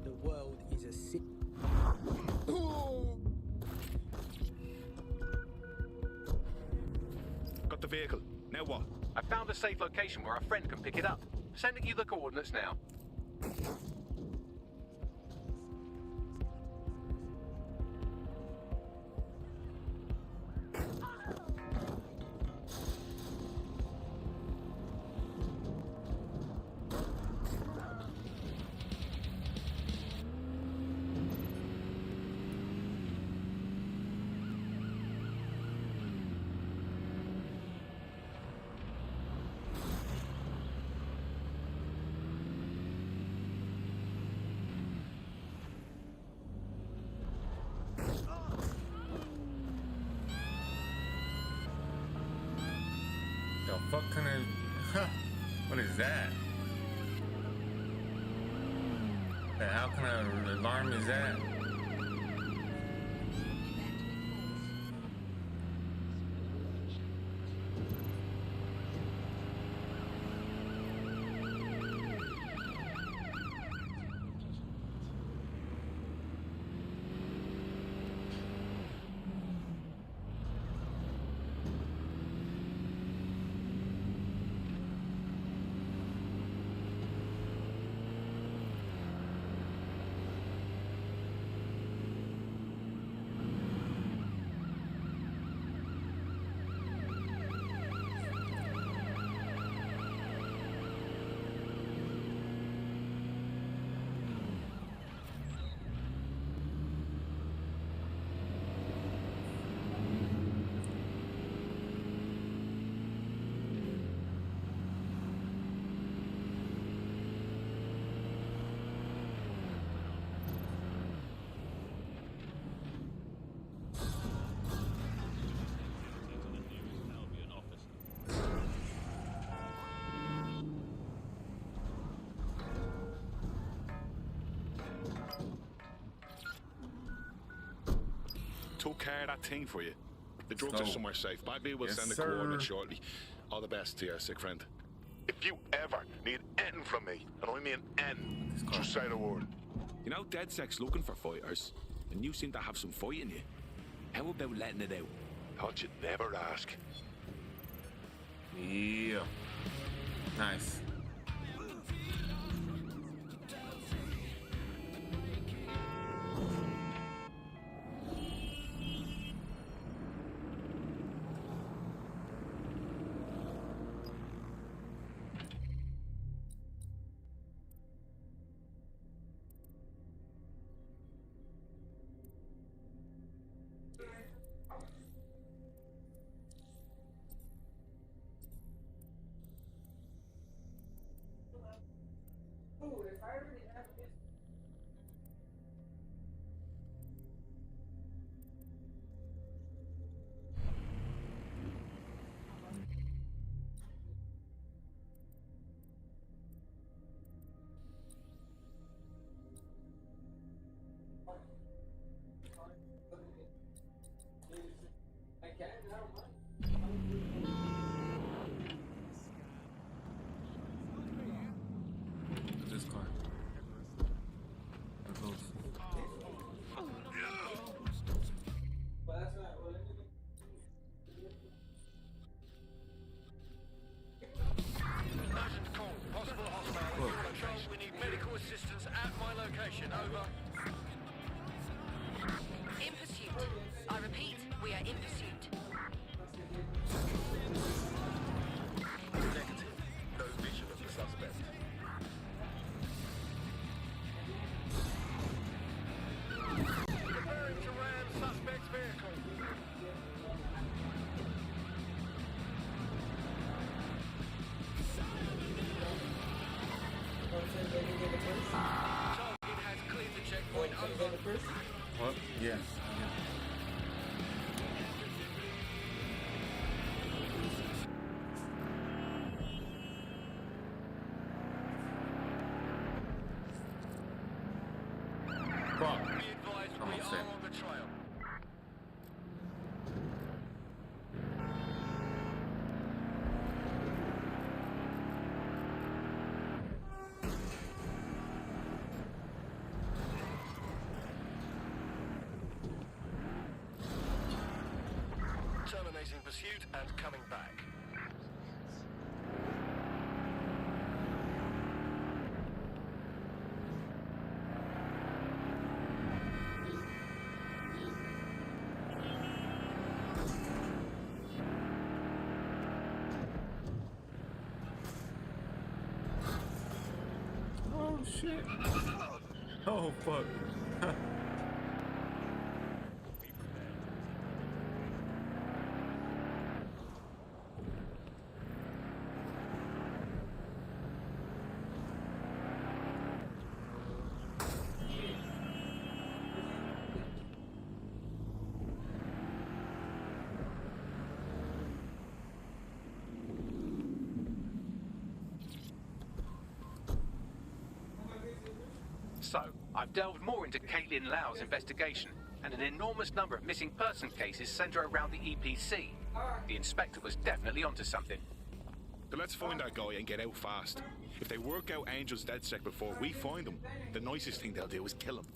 The world is a sick. Got the vehicle. Now what? I found a safe location where our friend can pick it up. Sending you the coordinates now. The fuck kind of... What is that? The hell kind of alarm is that? took care of that thing for you. The drugs go. are somewhere safe. Bobby will Yes, send the sir. coordinates shortly. All the best to your sick friend. If you ever need anything from me, and I mean anything, just say the word. You know, DedSec's looking for fighters, and you seem to have some fight in you. How about letting it out? Thought you'd never ask. Yeah. Nice. This car. How close? Urgent call. Possible hostile. Whoa. Control, we need medical assistance at my location. Over. In pursuit. I repeat, we are in pursuit. Negative. No vision of the suspect. Preparing to ram suspect's vehicle. Target has cleared the checkpoint. Over. What? Yeah. Fuck. Be advised, we Almost are there. on the trail. Terminating pursuit and coming back. Oh shit. Oh fuck. So, I've delved more into Caitlin Lau's investigation, and an enormous number of missing person cases centre around the EPC. The inspector was definitely onto something. So let's find that guy and get out fast. If they work out Angel's DedSec before we find him, the nicest thing they'll do is kill him.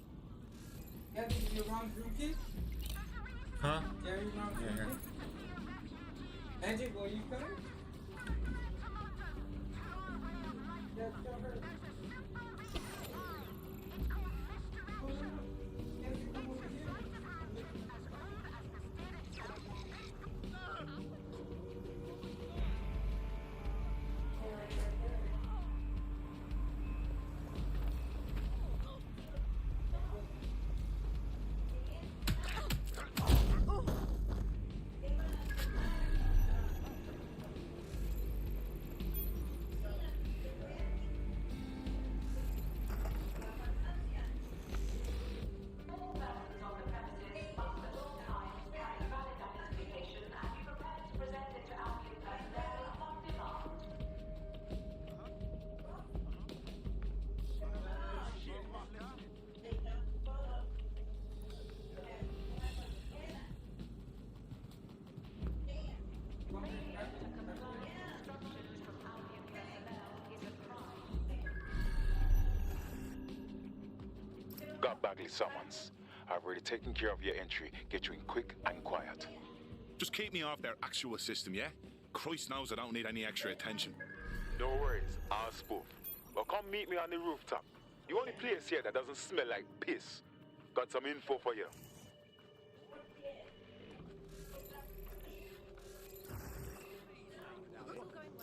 Huh? Yeah. Angie, will you come? got Bagley summons. I've already taken care of your entry. Get you in quick and quiet. Just keep me off their actual system, yeah? Christ knows I don't need any extra attention. No worries, I'll spoof. Well, come meet me on the rooftop. The only place here that doesn't smell like piss. Got some info for you.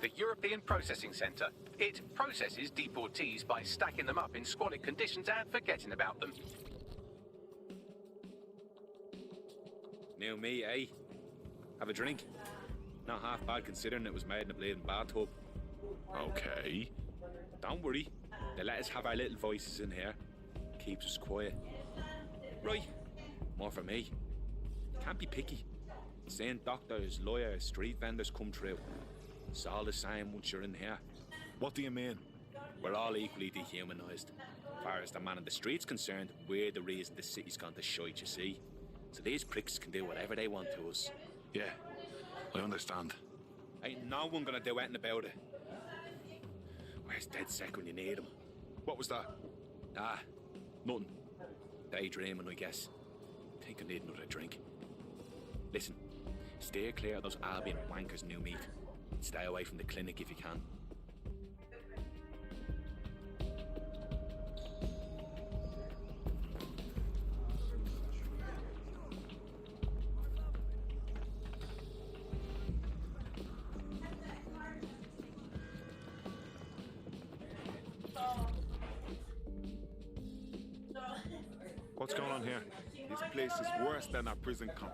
The European Processing Centre. It processes deportees by stacking them up in squalid conditions and forgetting about them. New me, eh? Have a drink? Not half bad considering it was made in a bleeding bathtub. Okay. Don't worry. They let us have our little voices in here. Keeps us quiet. Right. More for me. Can't be picky. Seeing doctors, lawyers, street vendors come through. It's all the same once you're in here. What do you mean? We're all equally dehumanised. As far as the man in the street's concerned, we're the reason the city's gone to shite, you see. So these pricks can do whatever they want to us. Yeah, I understand. Ain't no one gonna do anything about it. Where's DedSec when you need him? What was that? Ah, nothing. Daydreaming, I guess. Think I need another drink. Listen, steer clear of those Albion wankers, new meat. Stay away from the clinic if you can. What's going on here? This place is worse than a prison camp.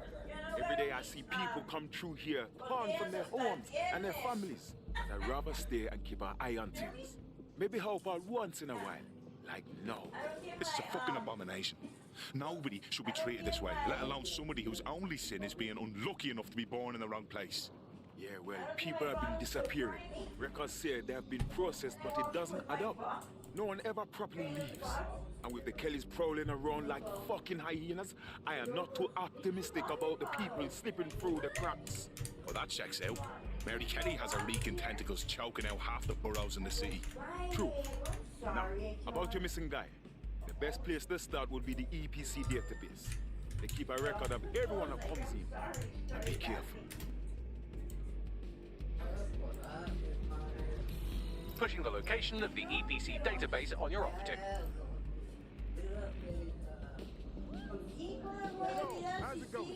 Every day I see people come through here, torn from their homes and their families. And I'd rather stay and keep an eye on things. Maybe help out once in a while. Like no. This is a fucking abomination. Nobody should be treated this way, let alone somebody whose only sin is being unlucky enough to be born in the wrong place. Yeah, well, people have been disappearing. Records say they have been processed, but it doesn't add up. No one ever properly leaves. And with the Kellys prowling around like fucking hyenas, I am not too optimistic about the people slipping through the cracks. Well, that checks out. Mary Kelly has her reeking tentacles choking out half the boroughs in the city. True. Now, about your missing guy. The best place to start would be the EPC database. They keep a record of everyone that comes in. And be careful. Pushing the location of the EPC database on your operative. How's it going?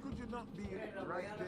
Could you not be right there?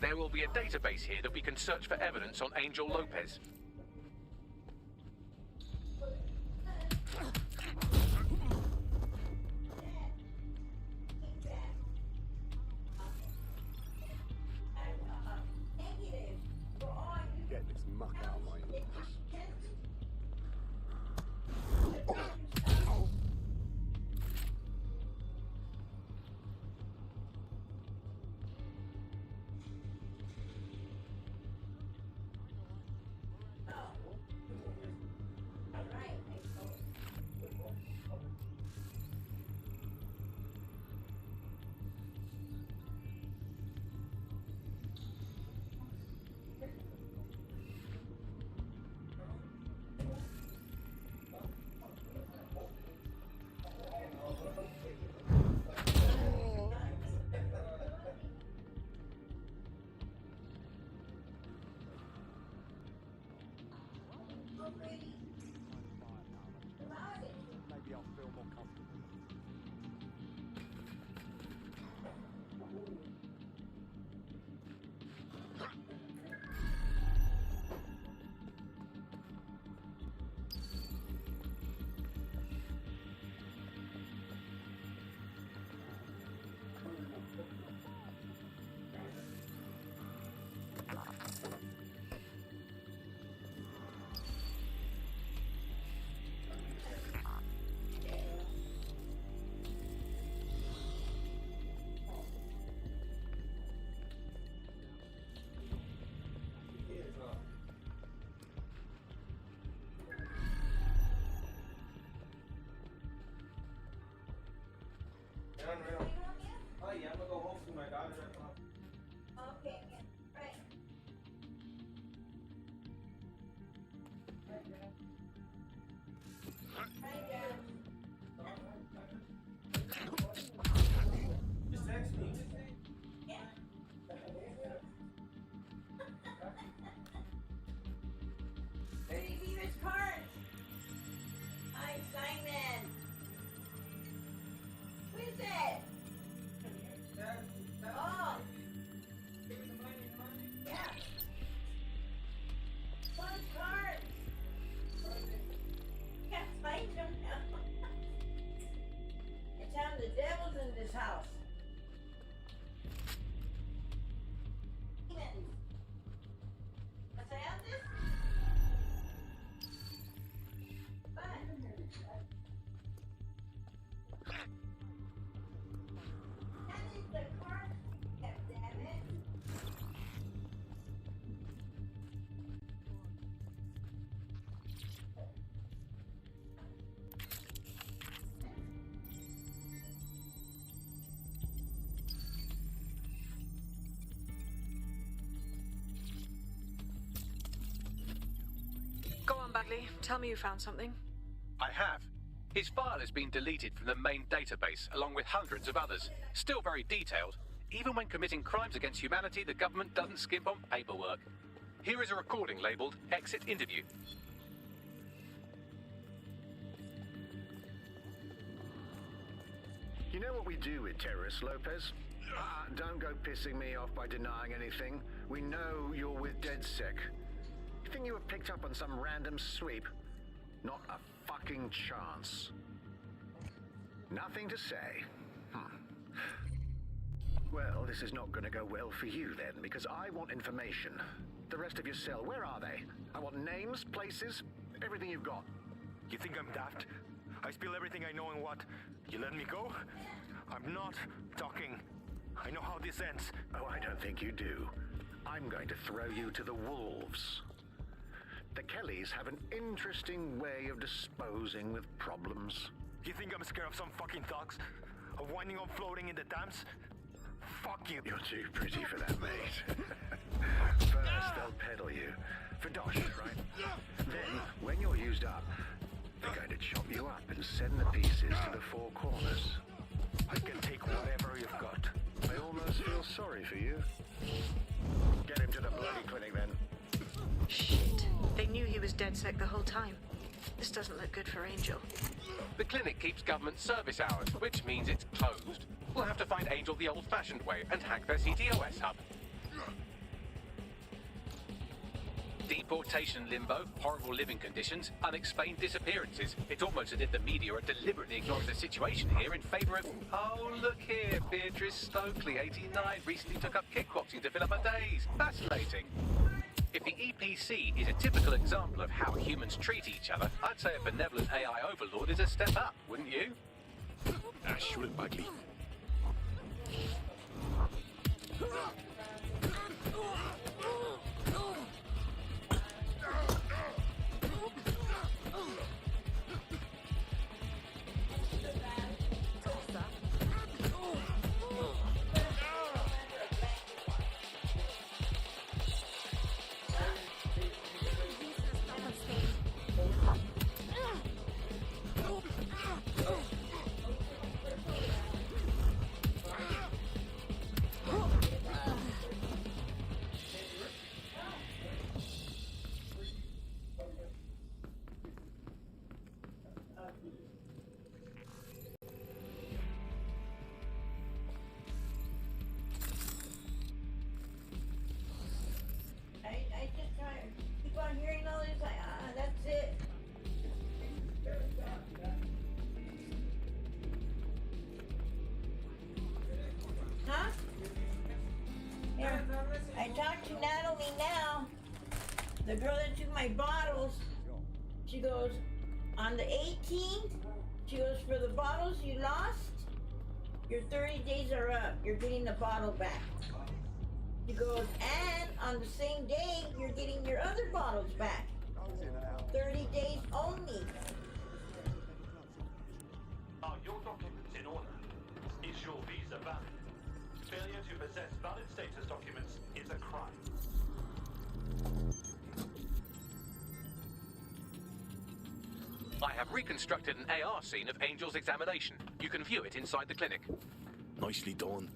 There will be a database here that we can search for evidence on Angel Lopez. Get this muck out of my ears. Maybe I'll feel more comfortable. Oh yeah, I'm gonna go home to my daughter. Okay, right. Just text me. Baby, Miss Carnes. Hi, Simon. Who is it? Oh. Yeah. Fun cards. Can't find them now. It's how the devil's in this house. I found this. Go on, Bagley. Tell me you found something. I have. His file has been deleted from the main database, along with hundreds of others. Still very detailed. Even when committing crimes against humanity, the government doesn't skimp on paperwork. Here is a recording labeled Exit Interview. You know what we do with terrorists, Lopez? Don't go pissing me off by denying anything. We know you're with DedSec. You think you were picked up on some random sweep? Not a fucking chance. Nothing to say. Well, this is not going to go well for you then, because I want information. The rest of your cell, where are they? I want names, places, everything you've got. You think I'm daft? I spill everything I know and what? You let me go? I'm not talking. I know how this ends. Oh, I don't think you do. I'm going to throw you to the wolves. The Kellys have an interesting way of disposing with problems. You think I'm scared of some fucking thugs? Of winding up floating in the dams? Fuck you. You're too pretty for that, mate. First, they'll peddle you. For dosh, right? Then, when you're used up, they're going to chop you up and send the pieces to the four corners. I can take whatever you've got. I almost feel sorry for you. Get him to the bloody clinic, then. Shit. They knew he was DedSec the whole time. This doesn't look good for Angel. The clinic keeps government service hours, which means it's closed. We'll have to find Angel the old-fashioned way and hack their CTOS hub. Deportation limbo, horrible living conditions, unexplained disappearances. It's almost as if the media are deliberately ignoring the situation here in favour of... Oh, look here, Beatrice Stokely, 89, recently took up kickboxing to fill up her days. Fascinating. If the EPC is a typical example of how humans treat each other, I'd say a benevolent AI overlord is a step up, wouldn't you? Ah, shoot it, Bagley. I just try to keep on hearing all this, that's it. Huh? Here, I talked to Natalie now, the girl that took my bottles. She goes, on the 18th, she goes, for the bottles you lost, your 30 days are up. You're getting the bottle back. She goes, and on the same day, you're getting your other bottles back. 30 days only. Are your documents in order? Is your visa valid? Failure to possess valid status documents is a crime. I have reconstructed an AR scene of Angel's examination. You can view it inside the clinic. Nicely done.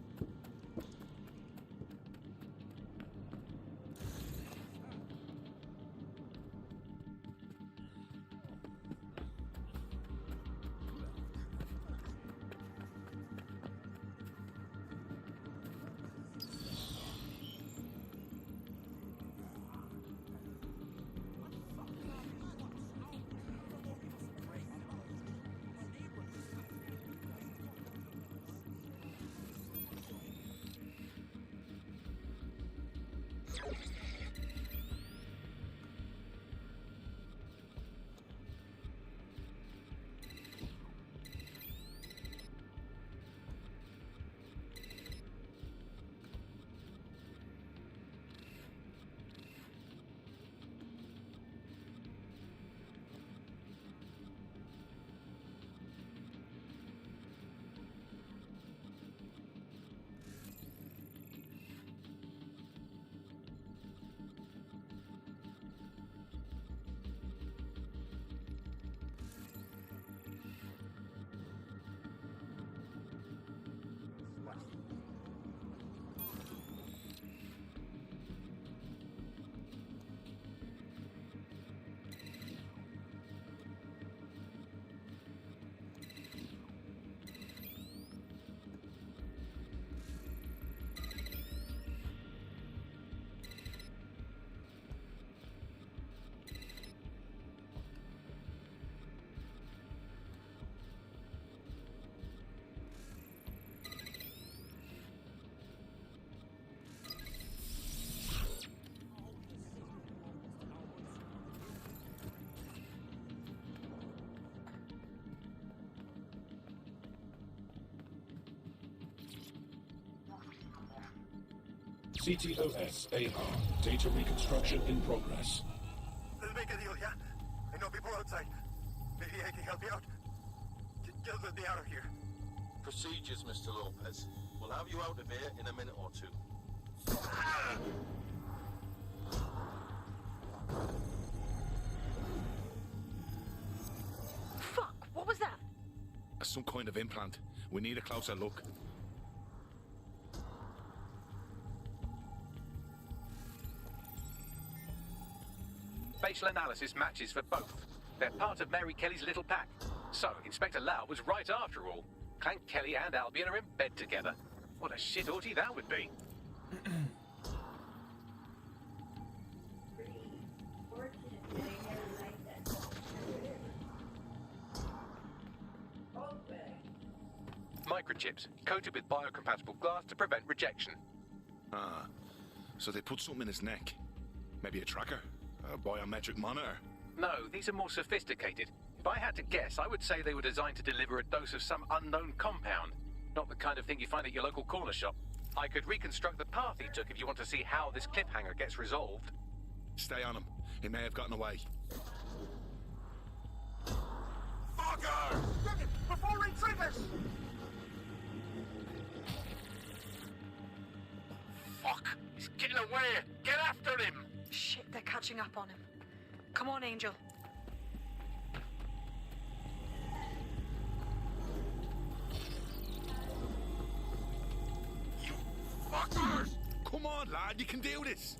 CTOS AR. Data reconstruction in progress. Let's make a deal, yeah? I know people outside. Maybe I can help you out. Just let me out of here. Procedures, Mr. Lopez. We'll have you out of here in a minute or two. Fuck, what was that? Some kind of implant. We need a closer look. Facial analysis matches for both. They're part of Mary Kelly's little pack. So, Inspector Lau was right after all. Clank Kelly and Albion are in bed together. What a shit orgy that would be. microchips, coated with biocompatible glass to prevent rejection. Ah, so they put something in his neck. Maybe a tracker? A biometric monitor? No, these are more sophisticated. If I had to guess, I would say they were designed to deliver a dose of some unknown compound. Not the kind of thing you find at your local corner shop. I could reconstruct the path he took if you want to see how this cliffhanger gets resolved. Stay on him. He may have gotten away. Fucker! Get it before he triggers! Fuck! He's getting away! Get after him! Shit, they're catching up on him. Come on, Angel. You fuckers! Come on, lad, you can do this!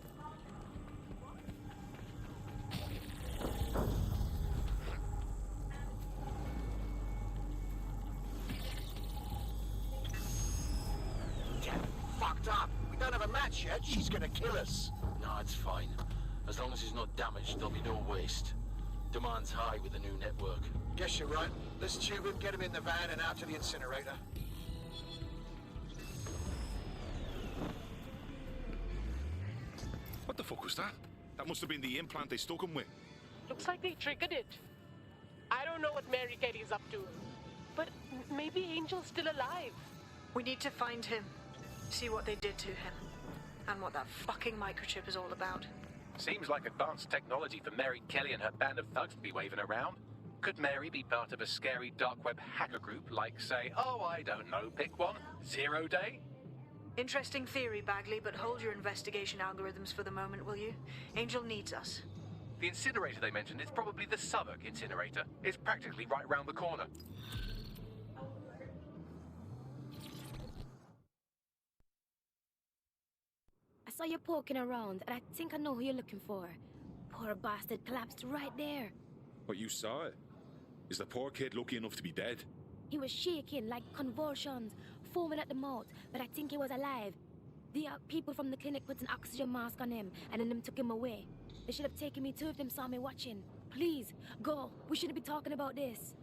Get fucked up! We don't have a match yet, she's gonna kill us. No, it's fine. As long as he's not damaged, there'll be no waste. Demand's high with the new network. Guess you're right. Let's tube him, get him in the van and out to the incinerator. What the fuck was that? That must have been the implant they stuck him with. Looks like they triggered it. I don't know what Mary Carey's up to, but maybe Angel's still alive. We need to find him, see what they did to him, and what that fucking microchip is all about. Seems like advanced technology for Mary Kelly and her band of thugs to be waving around. Could Mary be part of a scary dark web hacker group like, say, oh, I don't know, pick one, 0 Day? Interesting theory, Bagley, but hold your investigation algorithms for the moment, will you? Angel needs us. The incinerator they mentioned is probably the Southwark incinerator. It's practically right round the corner. I saw you poking around, and I think I know who you're looking for. Poor bastard collapsed right there. What, you saw it? Is the poor kid lucky enough to be dead? He was shaking like convulsions, foaming at the mouth, but I think he was alive. The people from the clinic put an oxygen mask on him, and then them took him away. They should have taken me too if them saw me watching. Please, go. We shouldn't be talking about this.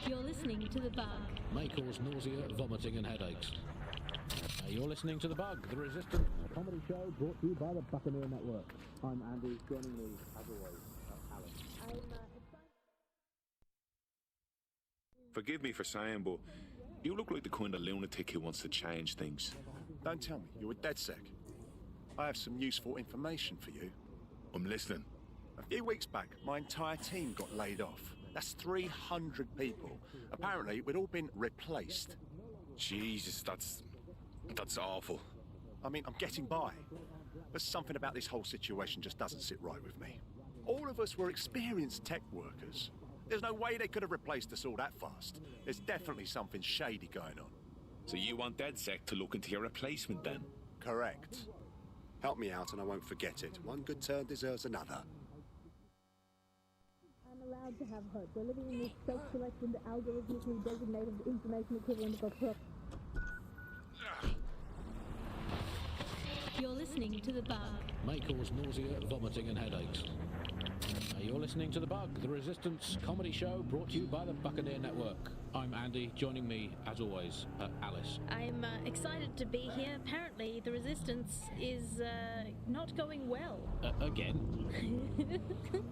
You're listening to The Bug. May cause nausea, vomiting and headaches. You're listening to The Bug, the Resistance comedy show brought to you by the Buccaneer Network. I'm Andy, joining me, as always, Alan. Forgive me for saying, but you look like the kind of lunatic who wants to change things. Don't tell me, you're a DedSec. I have some useful information for you. I'm listening. A few weeks back, my entire team got laid off. That's 300 people. Apparently, we'd all been replaced. Jesus, that's awful. I mean, I'm getting by. But something about this whole situation just doesn't sit right with me. All of us were experienced tech workers. There's no way they could have replaced us all that fast. There's definitely something shady going on. So you want DedSec to look into your replacement then? Correct. Help me out and I won't forget it. One good turn deserves another. I'm allowed to have her. They're living in this self-selected, algorithmically designated information equivalent of a You're listening to The Bug. May cause nausea, vomiting and headaches. You're listening to The Bug, the Resistance comedy show brought to you by the Buccaneer Network. I'm Andy, joining me, as always, Alice. I'm excited to be here. Apparently, the Resistance is not going well. Again?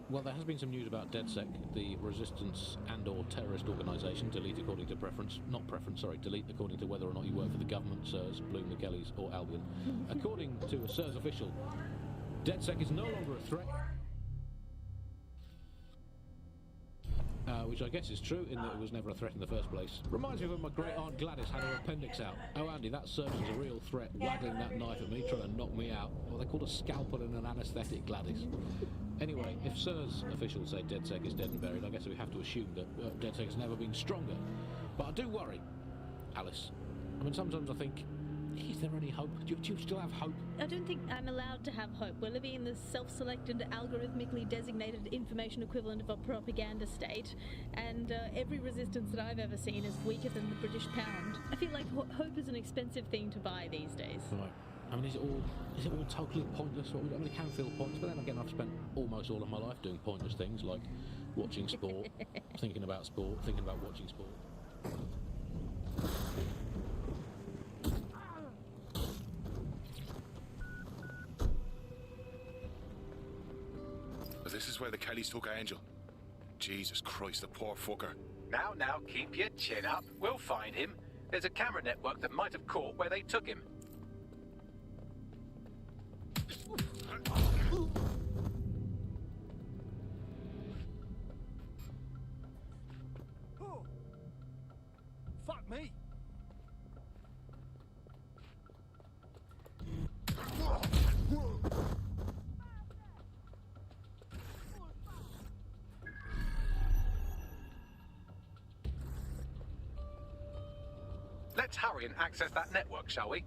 Well, there has been some news about DedSec, the Resistance and/or terrorist organisation, delete according to preference. Not preference, sorry, delete according to whether or not you work for the government, SIRS, Bloom, the Kellys, or Albion. According to a SIRS official, DedSec is no longer a threat. Which I guess is true, in that it was never a threat in the first place. Reminds me of when my great-aunt Gladys had her appendix out. Oh, Andy, that surgeon's a real threat, waggling that knife at me, trying to knock me out. Well, they called a scalpel and an anaesthetic, Gladys. Anyway, if SIRS officials say DedSec is dead and buried, I guess we have to assume that DedSec has never been stronger. But I do worry, Alice. I mean, sometimes I think, is there any hope? Do you still have hope? I don't think I'm allowed to have hope. We're living in the self-selected, algorithmically designated information equivalent of a propaganda state, and every resistance that I've ever seen is weaker than the British pound. I feel like hope is an expensive thing to buy these days. Right. I mean, is it all totally pointless? I mean, it can feel pointless, but then again, I've spent almost all of my life doing pointless things, like watching sport, thinking about sport, thinking about watching sport. This is where the Kellys took Angel. Jesus Christ, the poor fucker. Now, keep your chin up. We'll find him. There's a camera network that might have caught where they took him. Oh. Fuck me! Let's hurry and access that network, shall we?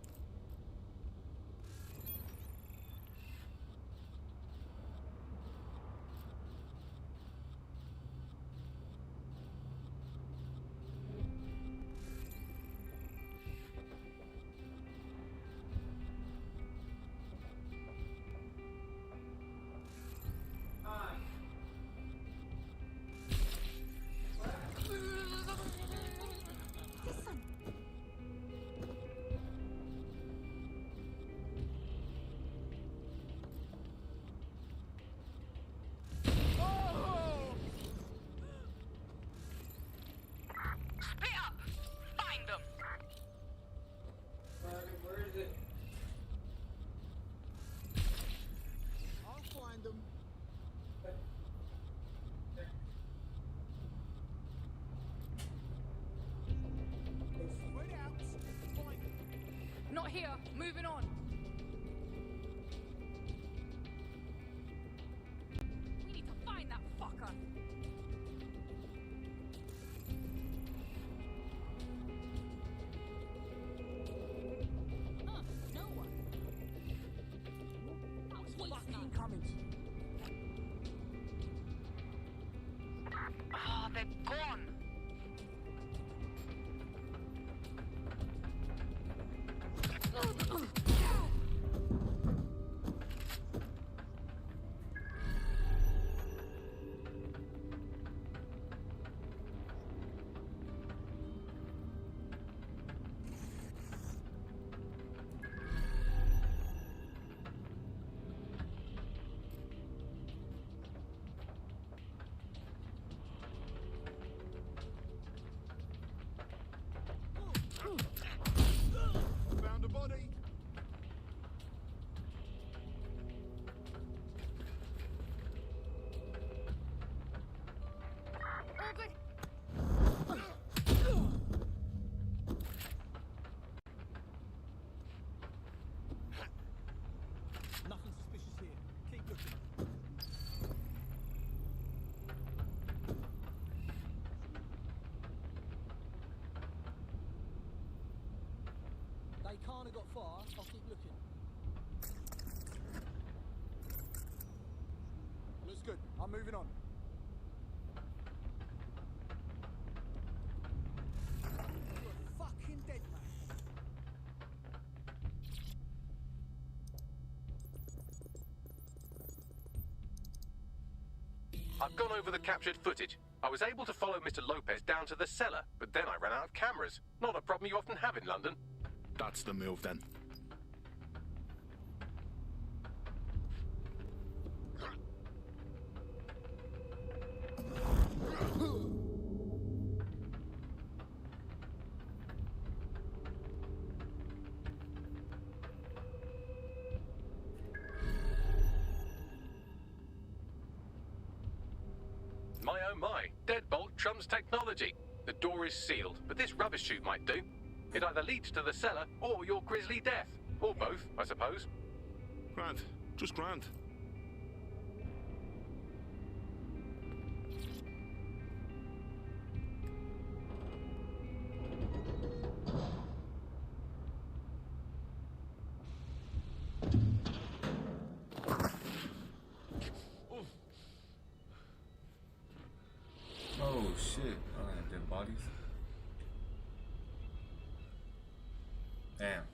Not here. Moving on. We need to find that fucker. Huh, no one. That was fucking coming. Ah, they're gone. Found a body. All good. Nothing suspicious here. Keep looking. They can't have got far. I'll keep looking. Looks good. I'm moving on. You're a fucking dead man. I've gone over the captured footage. I was able to follow Mr. Lopez down to the cellar, but then I ran out of cameras. Not a problem you often have in London. That's the move then. My oh my, deadbolt trumps technology. The door is sealed, but this rubbish chute might do. It either leads to the cellar or your grisly death. Or both, I suppose. Grand. Just grand. Oh shit. Oh, dead bodies. Damn.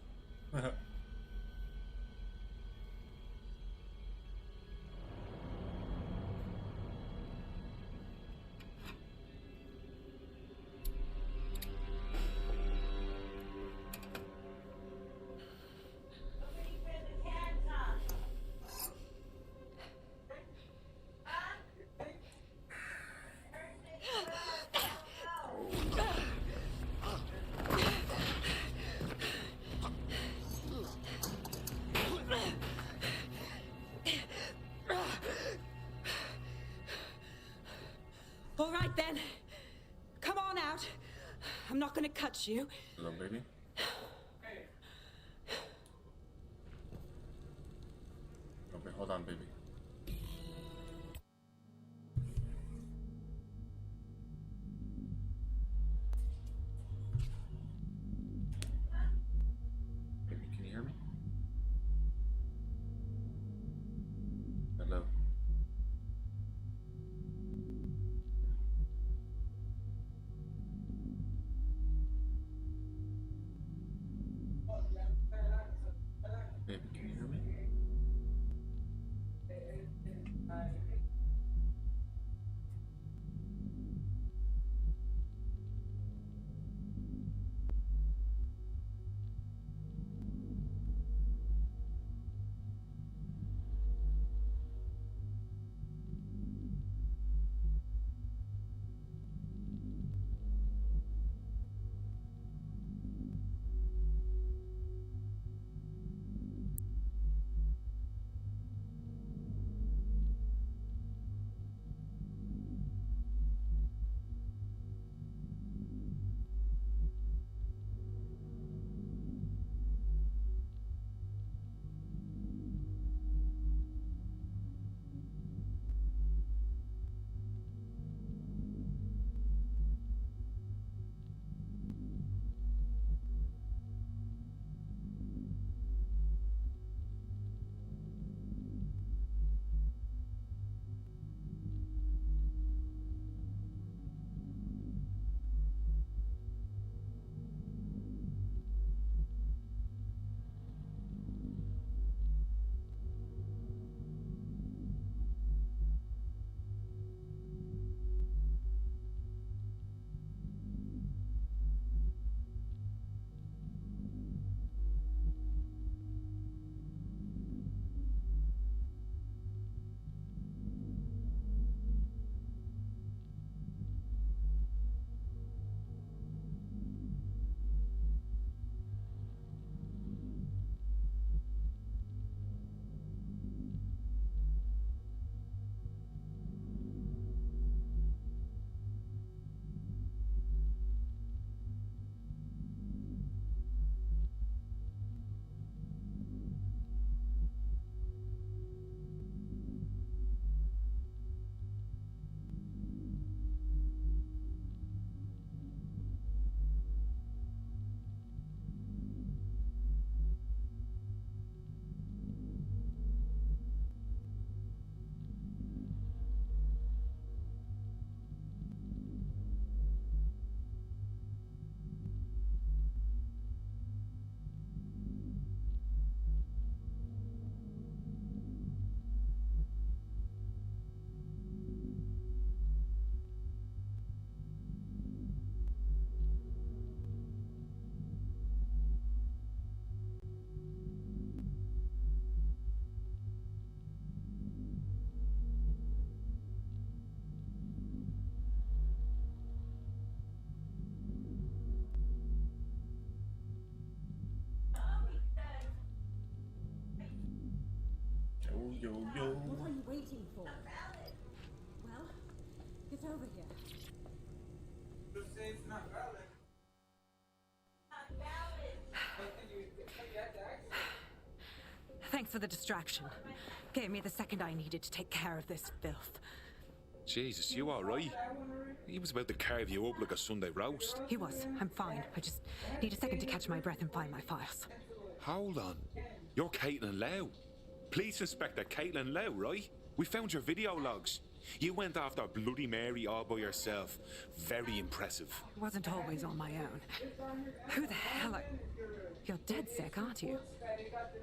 All right then. Come on out. I'm not gonna cut you. Hello, baby. Okay, hold on, baby. Baby, can you hear me? Hello. yo. What are you waiting for? Well, get over here. Just say it's not valid. Thanks for the distraction. Gave me the second I needed to take care of this filth. Jesus, you alright? He was about to carve you up like a Sunday roast. He was. I'm fine. I just need a second to catch my breath and find my files. Hold on. You're Caitlin Lau. Police Inspector Caitlin Lau, right? We found your video logs. You went after Bloody Mary all by yourself. Very impressive. It wasn't always on my own. Who the hell are... You're dead sick, aren't you?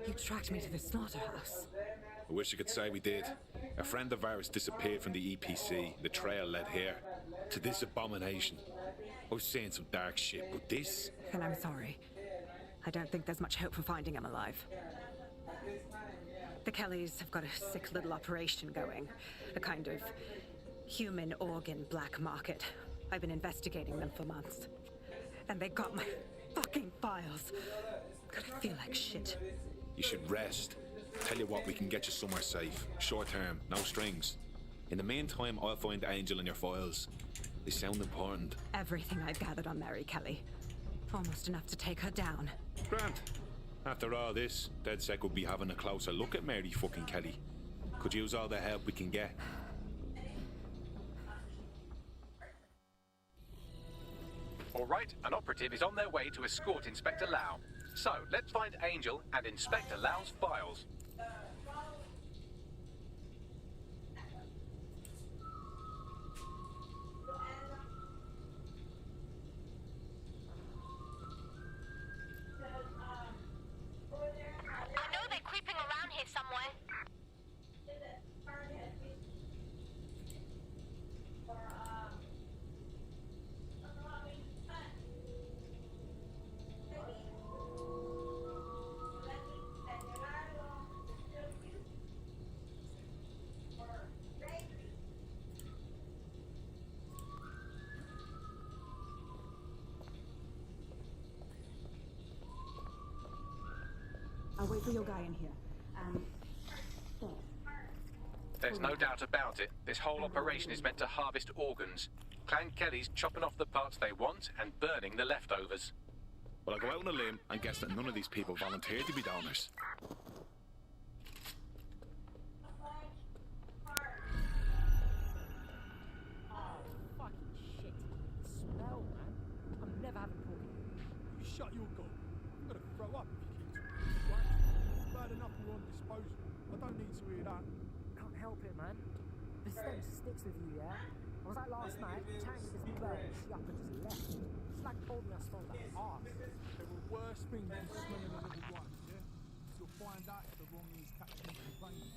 You tracked me to the slaughterhouse. I wish I could say we did. A friend of ours disappeared from the EPC. The trail led here. To this abomination. I was saying some dark shit, but this... And I'm sorry. I don't think there's much hope for finding him alive. The Kellys have got a sick little operation going. A kind of human organ black market. I've been investigating them for months. And they got my fucking files. God, I feel like shit. You should rest. Tell you what, we can get you somewhere safe. Short term, no strings. In the meantime, I'll find Angel in your files. They sound important. Everything I've gathered on Mary Kelly. Almost enough to take her down. Grant. After all this, DedSec will be having a closer look at Mary fucking Kelly. Could use all the help we can get. All right, an operative is on their way to escort Inspector Lau. So, let's find Angel and Inspector Lau's files. I know they're creeping around here somewhere. I'll wait for your guy in here. There's no doubt about it. This whole operation is meant to harvest organs. Clan Kelly's chopping off the parts they want and burning the leftovers. Well, I'll go out on a limb and guess that none of these people volunteered to be donors. Fucking shit. Smell, man. I'm never having porky. You shut your gob. I'm gonna throw up if you keep talking. It's bad enough you're on disposal. I don't need to hear that. Can't help it, man. The stench sticks with you, yeah? I was out last night, tanked this bird, she up and just left. It's like told me I stole that arse. There were worse things than smelling a little one, yeah? You'll find out if the wrong is catching you complaining.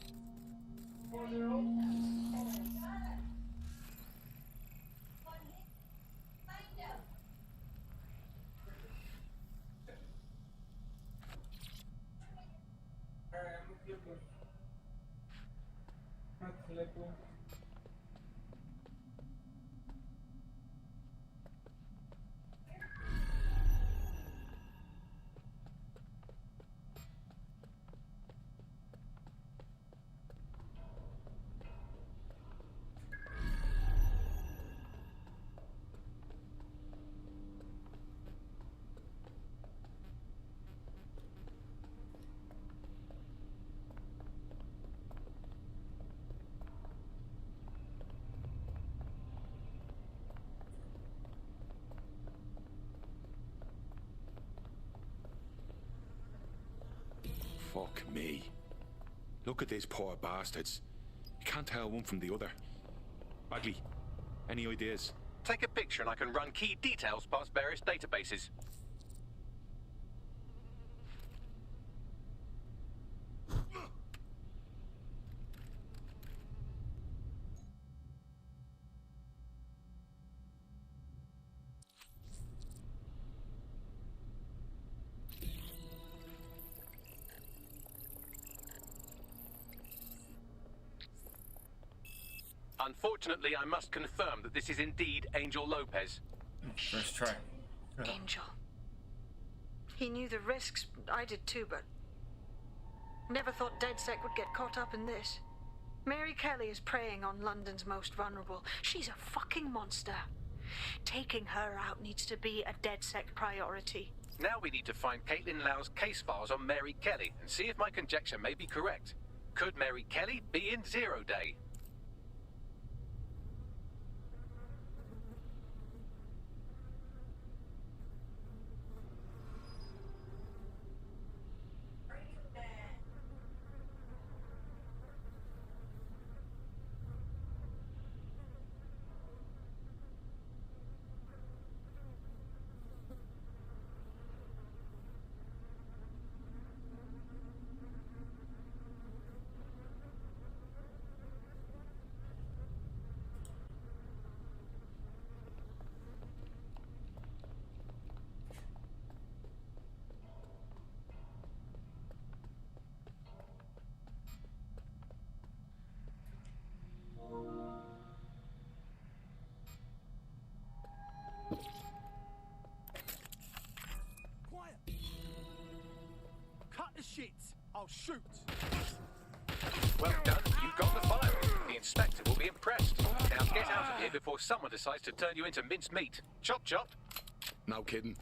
Fuck me. Look at these poor bastards. You can't tell one from the other. Bagley, any ideas? Take a picture and I can run key details past various databases. Unfortunately, I must confirm that this is indeed Angel Lopez. First try. Angel. He knew the risks. I did too, but Never thought DedSec would get caught up in this. Mary Kelly is preying on London's most vulnerable. She's a fucking monster. Taking her out needs to be a DedSec priority. Now we need to find Caitlin Lau's case files on Mary Kelly and see if my conjecture may be correct. Could Mary Kelly be in Zero Day? Quiet! Cut the shit! I'll shoot! Well done, you got the file. The inspector will be impressed. Now get out of here before someone decides to turn you into minced meat. Chop chop. No kidding.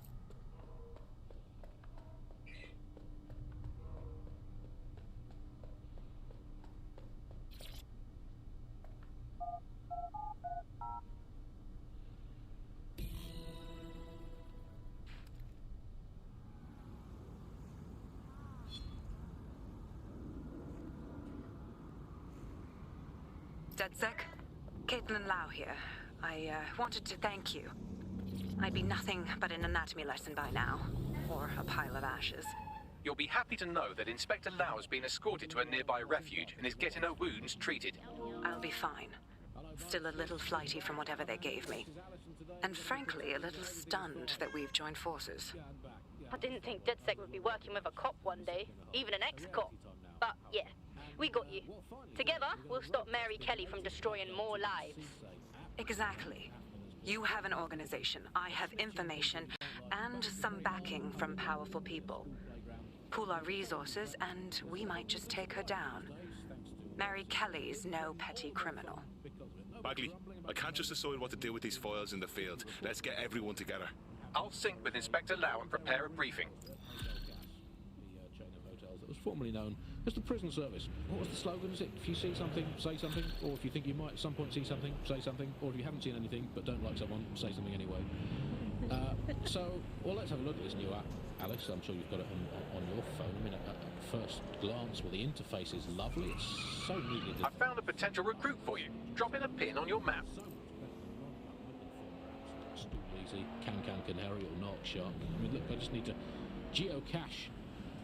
DedSec? Caitlin Lau here. I wanted to thank you. I'd be nothing but an anatomy lesson by now. Or a pile of ashes. You'll be happy to know that Inspector Lau has been escorted to a nearby refuge and is getting her wounds treated. I'll be fine. Still a little flighty from whatever they gave me. And frankly, a little stunned that we've joined forces. I didn't think DedSec would be working with a cop one day, even an ex-cop. But yeah, we got you. Together, we'll stop Mary Kelly from destroying more lives. Exactly. You have an organization, I have information, and some backing from powerful people. Pool our resources, and we might just take her down. Mary Kelly's no petty criminal. Bagley, I can't just decide what to do with these files in the field. Let's get everyone together. I'll sync with Inspector Lau and prepare a briefing. The chain of hotels that was formerly known as the prison service. What was the slogan? Is it, if you see something, say something? Or if you think you might at some point see something, say something? Or if you haven't seen anything but don't like someone, say something anyway. Well, let's have a look at this new app. Alice, I'm sure you've got it on your phone. I mean, at first glance, well, the interface is lovely. It's so neatly designed. I found a potential recruit for you. Drop in a pin on your map. Stupid easy. Can Harry or not, sharp. I mean, look, I just need to geocache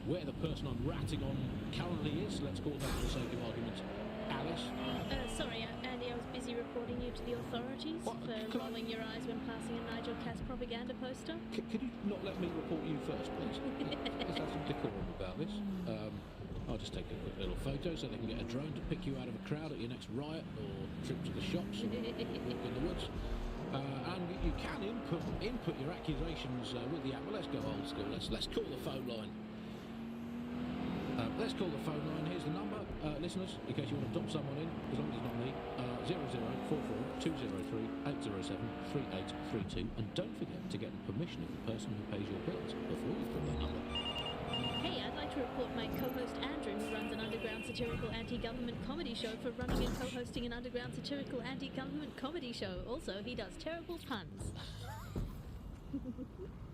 where the person I'm ratting on currently is. Let's call that for the sake of argument Alice. Sorry, Andy, I was busy reporting you to the authorities for rolling your eyes when passing a Nigel Cass propaganda poster. Could you not let me report you first, please? Let's have some decorum about this. I'll just take a quick little photo so they can get a drone to pick you out of a crowd at your next riot or trip to the shops or walk in the woods. And you can input your accusations with the app. Well, let's go old school. Let's call the phone line. Let's call the phone line. Here's the number, listeners, in case you want to dump someone in, as long as it's not me. 0044-203-807-3832. And don't forget to get the permission of the person who pays your bills before you call that number. Hey, I'd like to report my co-host Andrew, who runs an underground satirical anti-government comedy show, for running and co-hosting an underground satirical anti-government comedy show. Also, he does terrible puns.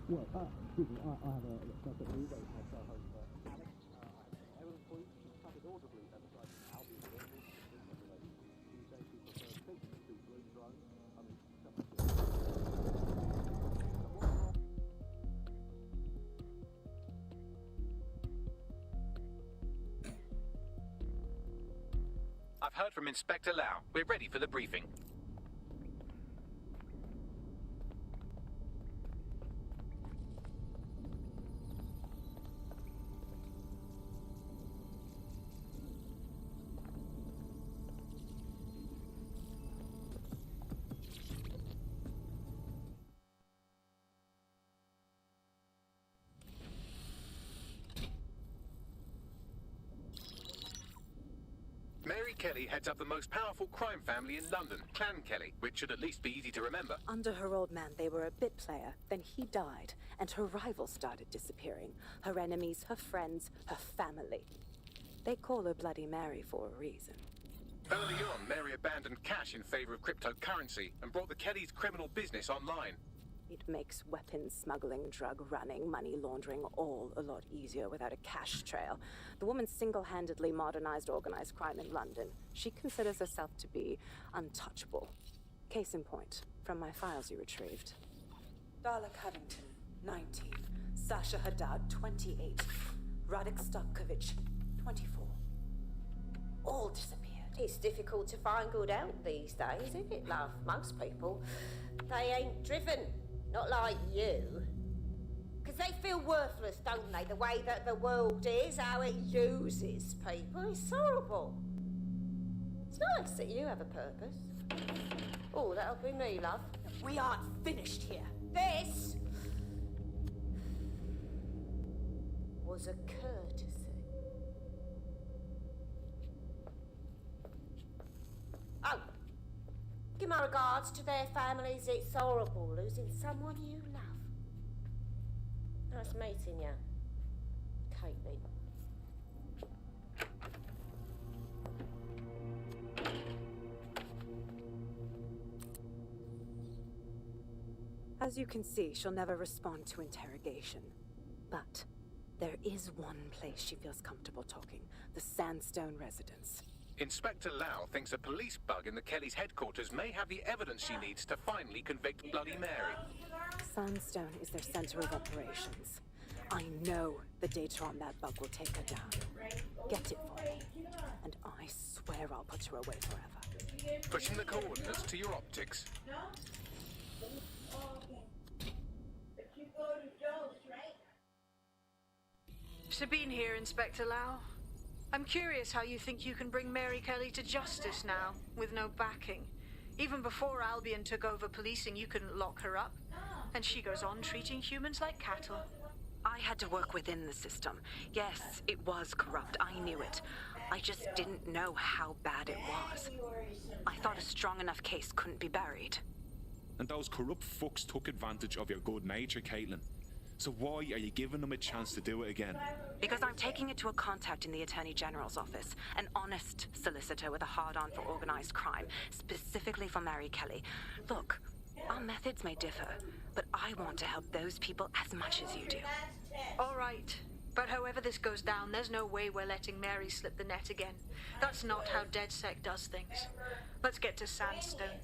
Well, excuse me, I have a separate lead. I co-host Alex. Everyone for you, covered audibly at the side. I'll be the you say she prefers pigs to green drones. I mean, I've heard from Inspector Lau. We're ready for the briefing. Kelly heads up the most powerful crime family in London, Clan Kelly, which should at least be easy to remember. Under her old man, they were a bit player. Then he died, and her rivals started disappearing. Her enemies, her friends, her family. They call her Bloody Mary for a reason. Early on, Mary abandoned cash in favor of cryptocurrency and brought the Kellys' criminal business online. It makes weapons smuggling, drug running, money laundering all a lot easier without a cash trail. The woman single-handedly modernized organized crime in London. She considers herself to be untouchable. Case in point, from my files you retrieved. Darla Covington, 19. Sasha Haddad, 28. Radek Stopkovich, 24. All disappeared. It's difficult to find good help these days, isn't it, love? Most people, they ain't driven. Not like you. Because they feel worthless, don't they? The way that the world is, how it uses people. It's horrible. It's nice that you have a purpose. Oh, that'll be me, love. We aren't finished here. This was a courtesy. Oh, give my regards to their families. It's horrible losing someone you love. Nice meeting you, Caitlin. As you can see, she'll never respond to interrogation. But there is one place she feels comfortable talking, the Sandstone residence. Inspector Lau thinks a police bug in the Kellys' headquarters may have the evidence she needs to finally convict Bloody Mary. Sandstone is their center of operations. I know the data on that bug will take her down. Get it for me, and I swear I'll put her away forever. Pushing the coordinates to your optics. Sabine here, Inspector Lau. I'm curious how you think you can bring Mary Kelly to justice now, with no backing. Even before Albion took over policing, you couldn't lock her up. And she goes on treating humans like cattle. I had to work within the system. Yes, it was corrupt. I knew it. I just didn't know how bad it was. I thought a strong enough case couldn't be buried. And those corrupt fucks took advantage of your good nature, Caitlin. So why are you giving them a chance to do it again? Because I'm taking it to a contact in the Attorney General's office. An honest solicitor with a hard-on for organized crime, specifically for Mary Kelly. Look, our methods may differ, but I want to help those people as much as you do. All right. But however this goes down, there's no way we're letting Mary slip the net again. That's not how DedSec does things. Let's get to Sandstone.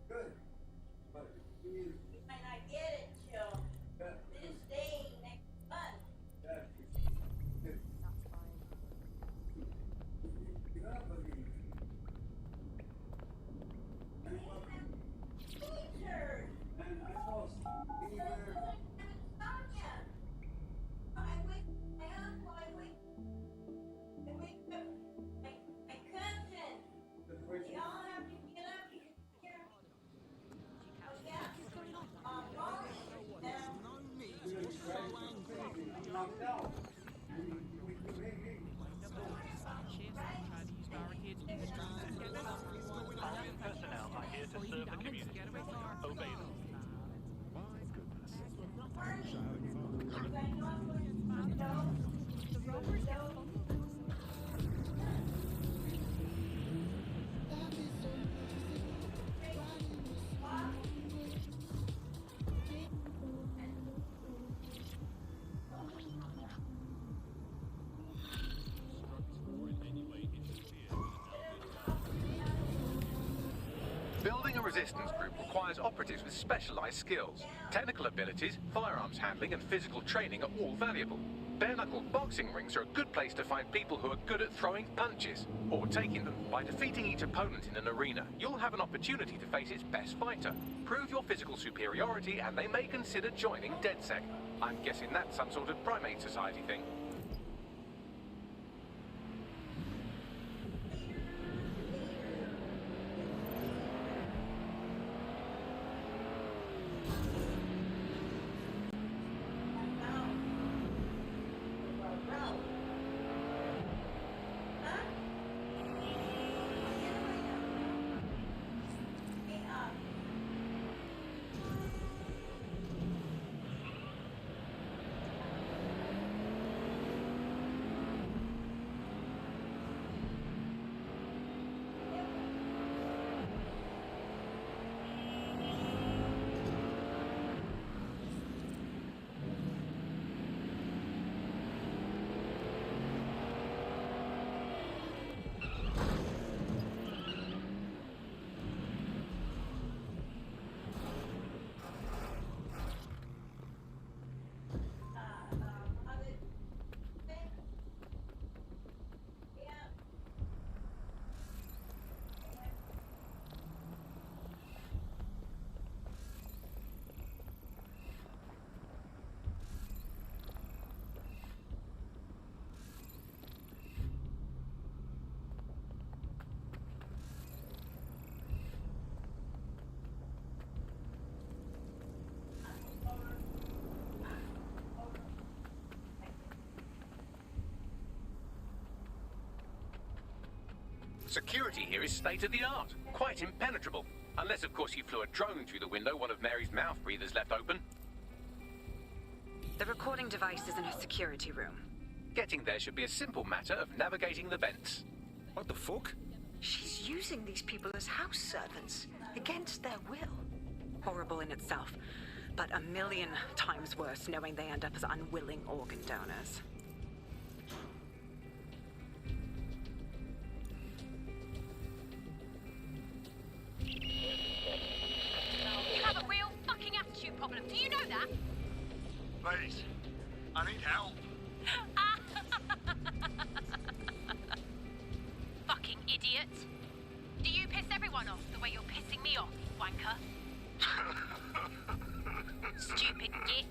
Good. But you might not get it till this day next month. That's fine. And I lost anywhere. I wake my uncle, I wake up my cousin. They all have to get up because here. Oh yeah. Knocked out. Army personnel are here to serve the community. Obey them. Building a resistance group requires operatives with specialized skills. Technical abilities, firearms handling, and physical training are all valuable. Bare-knuckle boxing rings are a good place to find people who are good at throwing punches, or taking them. By defeating each opponent in an arena, you'll have an opportunity to face its best fighter. Prove your physical superiority, and they may consider joining DedSec. I'm guessing that's some sort of primate society thing. Security here is state-of-the-art, quite impenetrable. Unless, of course, you flew a drone through the window one of Mary's mouth breathers left open. The recording device is in her security room. Getting there should be a simple matter of navigating the vents. What the fuck? She's using these people as house servants, against their will. Horrible in itself, but a million times worse knowing they end up as unwilling organ donors. You have a real fucking attitude problem. Do you know that? Please, I need help. Fucking idiot. Do you piss everyone off the way you're pissing me off, wanker? Stupid git.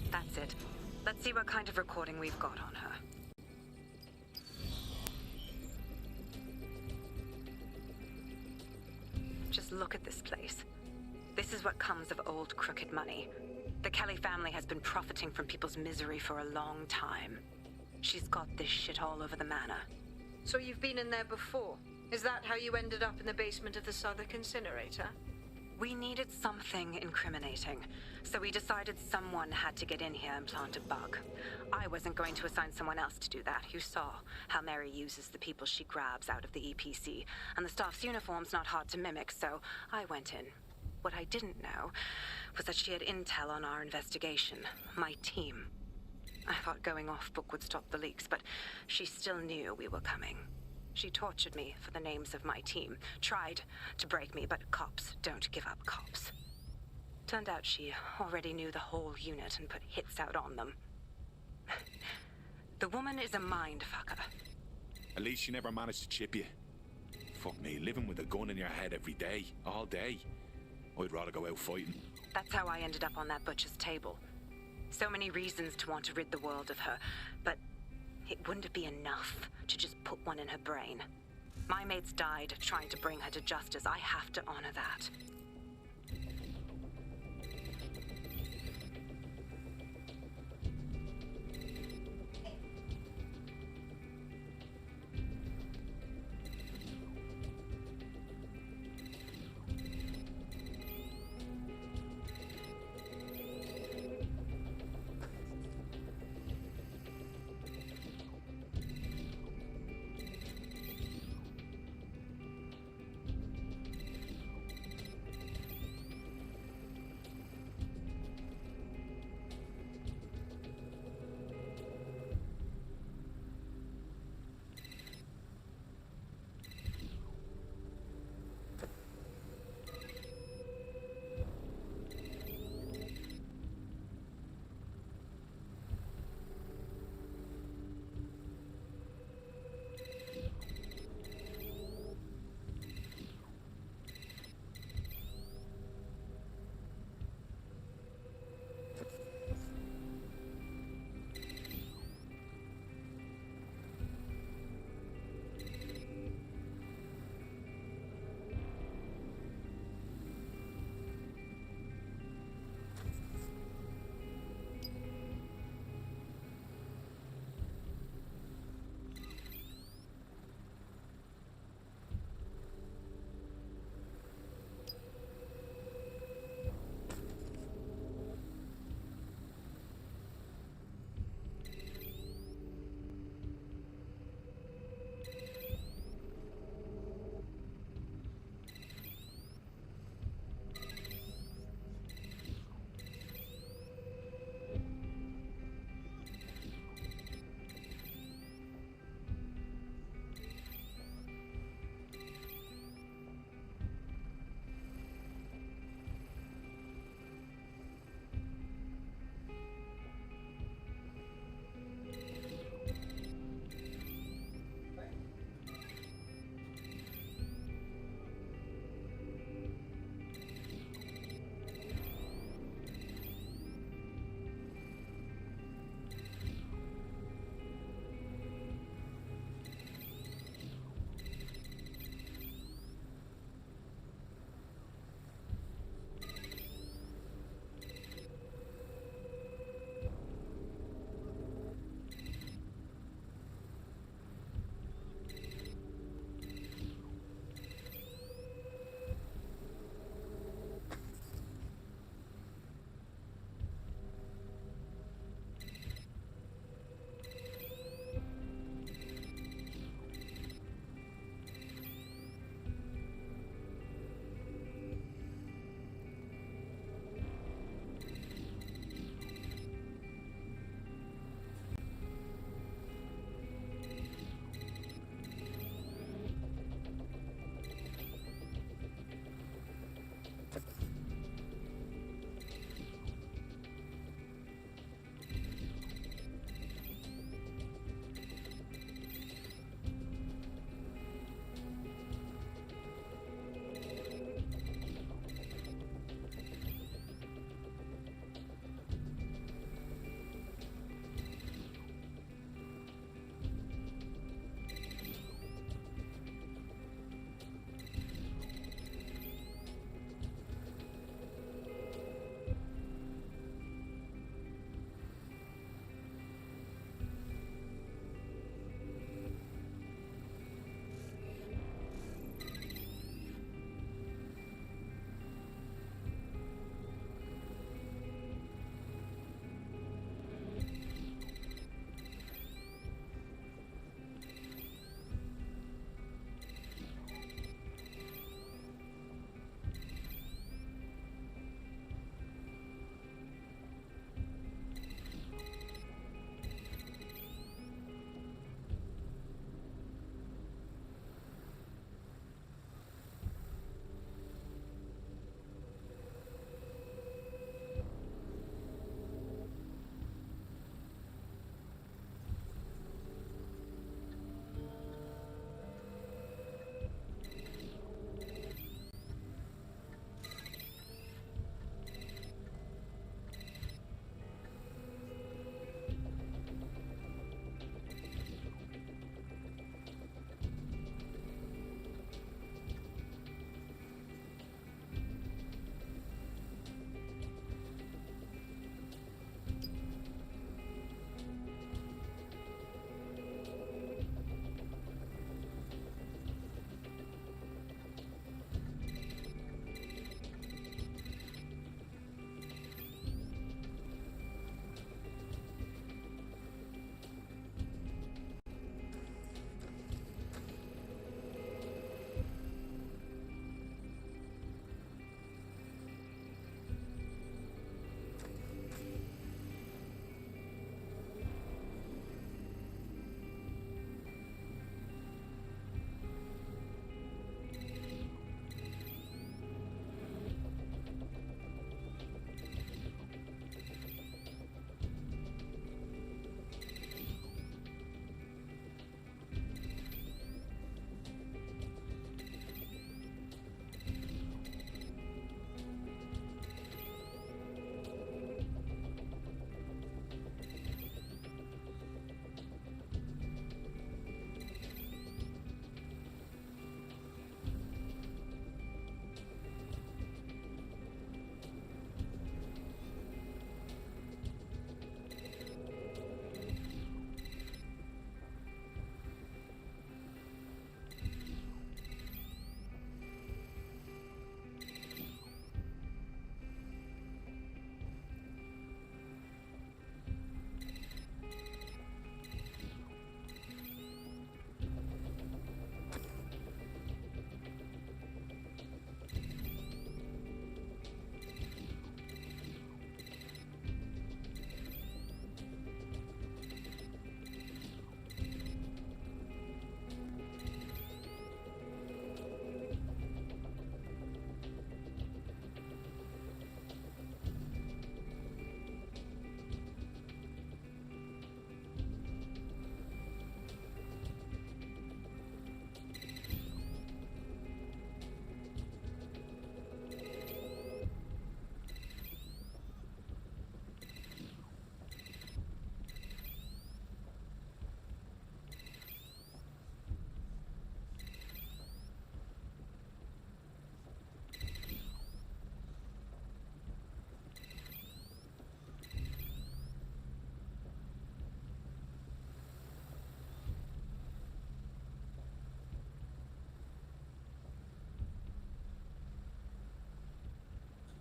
That's it. Let's see what kind of recording we've got on her. Just look at this place. This is what comes of old crooked money. The Kelly family has been profiting from people's misery for a long time. She's got this shit all over the manor. So you've been in there before? Is that how you ended up in the basement of the Southwark incinerator? We needed something incriminating, so we decided someone had to get in here and plant a bug. I wasn't going to assign someone else to do that. You saw how Mary uses the people she grabs out of the EPC, and the staff's uniform's not hard to mimic, so I went in. What I didn't know was that she had intel on our investigation, my team. I thought going off book would stop the leaks, but she still knew we were coming. She tortured me for the names of my team, tried to break me, but cops don't give up cops. Turned out she already knew the whole unit and put hits out on them. The woman is a mind fucker. At least she never managed to chip you. Fuck me, living with a gun in your head every day, all day. I'd rather go out fighting. That's how I ended up on that butcher's table. So many reasons to want to rid the world of her, but it wouldn't be enough to just put one in her brain. My mates died trying to bring her to justice. I have to honor that.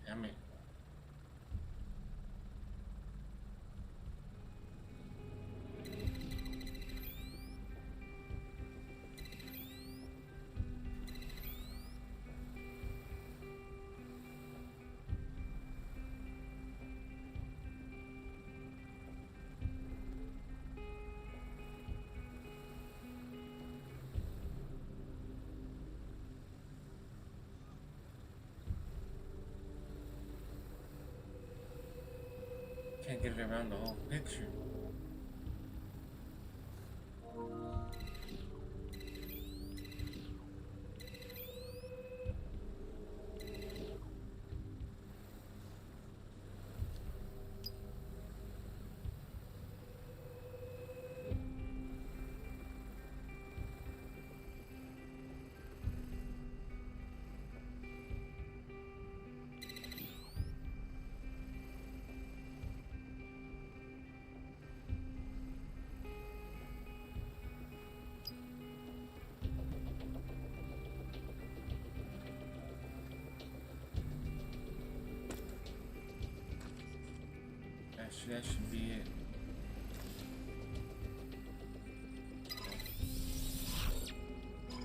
Yummy. Can't get it around the whole picture. That should be it.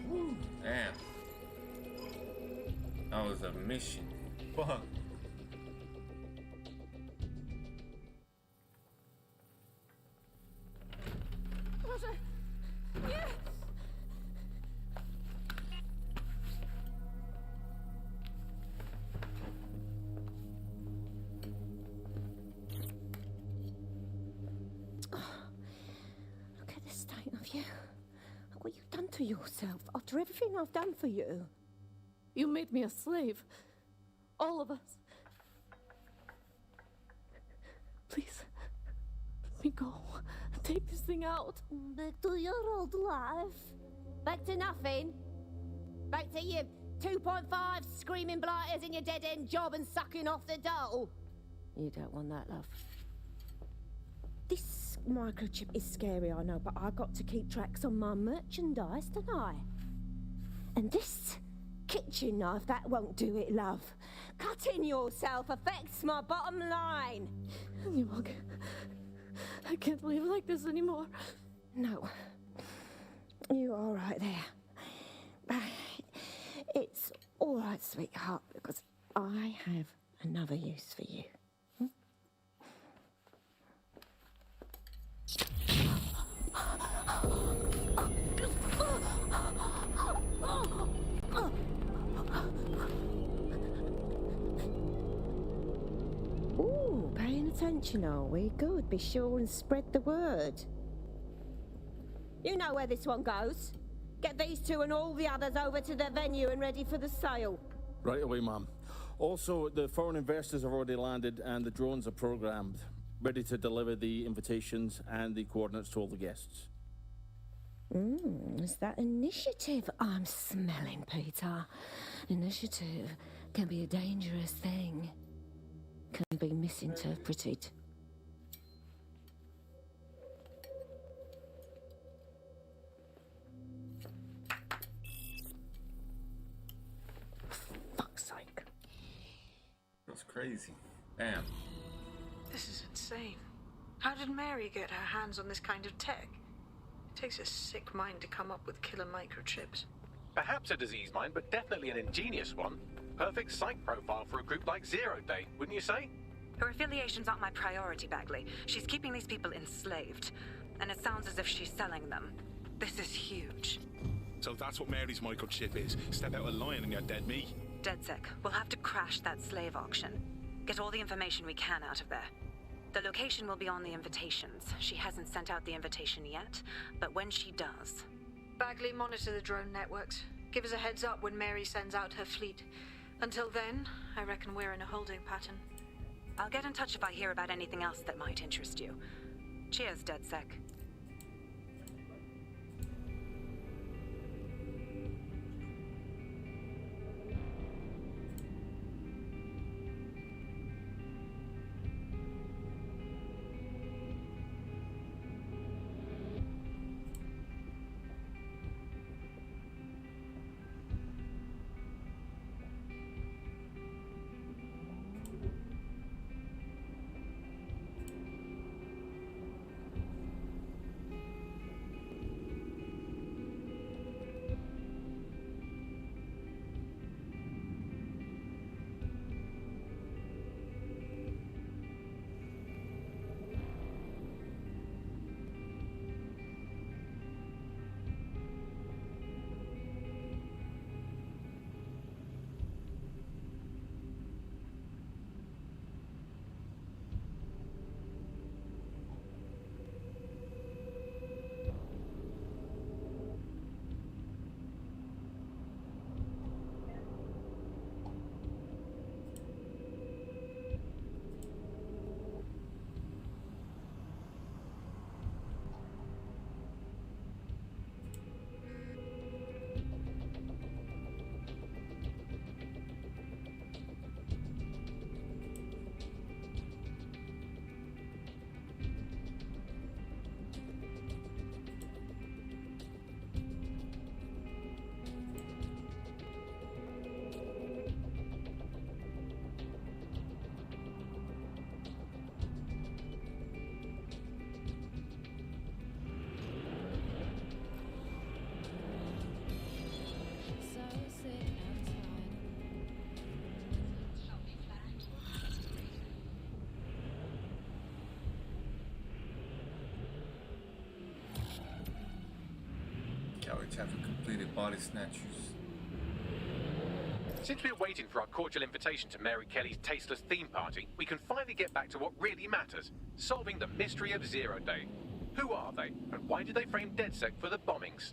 Woo, damn. That was a mission. Fuck. Roger! Yeah! You. Look what you've done to yourself after everything I've done for you. You made me a slave. All of us. Please, let me go. Take this thing out. Back to your old life. Back to nothing. Back to you 2.5 screaming blighters in your dead-end job and sucking off the dole. You don't want that, love. This microchip is scary, I know, but I got to keep tracks on my merchandise, don't I? And this kitchen knife, that won't do it, love. Cutting yourself affects my bottom line. I can't live like this anymore. No. You're all right there. It's all right, sweetheart, because I have another use for you. Ooh, paying attention, are we? Good. Be sure and spread the word. You know where this one goes. Get these two and all the others over to their venue and ready for the sale. Right away, ma'am. Also, the foreign investors have already landed and the drones are programmed, ready to deliver the invitations and the coordinates to all the guests. Is that initiative I'm smelling, Peter? Initiative can be a dangerous thing. Can be misinterpreted. Fuck's sake. That's crazy. Damn. This is insane. How did Mary get her hands on this kind of tech? It takes a sick mind to come up with killer microchips. Perhaps a disease mind, but definitely an ingenious one. Perfect psych profile for a group like Zero Day, wouldn't you say? Her affiliations aren't my priority, Bagley. She's keeping these people enslaved. And it sounds as if she's selling them. This is huge. So that's what Mary's microchip is. Step out of line and you're dead meat. DedSec, we'll have to crash that slave auction. Get all the information we can out of there. The location will be on the invitations. She hasn't sent out the invitation yet, but when she does... Bagley, monitor the drone networks. Give us a heads up when Mary sends out her fleet. Until then, I reckon we're in a holding pattern. I'll get in touch if I hear about anything else that might interest you. Cheers, DedSec. Chapter completed. Body snatchers. Since we're waiting for our cordial invitation to Mary Kelly's tasteless theme party, we can finally get back to what really matters, solving the mystery of Zero Day. Who are they, and why did they frame DedSec for the bombings?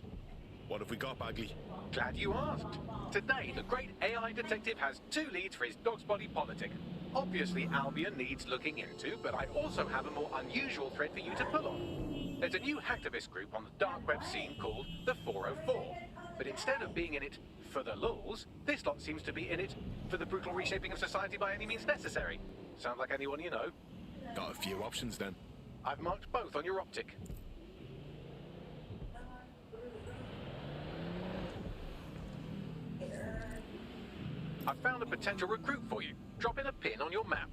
What have we got, Bagley? Glad you asked. Today, the great AI detective has 2 leads for his dog's body politic. Obviously, Albion needs looking into, but I also have a more unusual thread for you to pull on. There's a new hacktivist group on the dark web scene called the 404. But instead of being in it for the lulz, this lot seems to be in it for the brutal reshaping of society by any means necessary. Sound like anyone you know? Got a few options then. I've marked both on your optic. I've found a potential recruit for you. Drop in a pin on your map.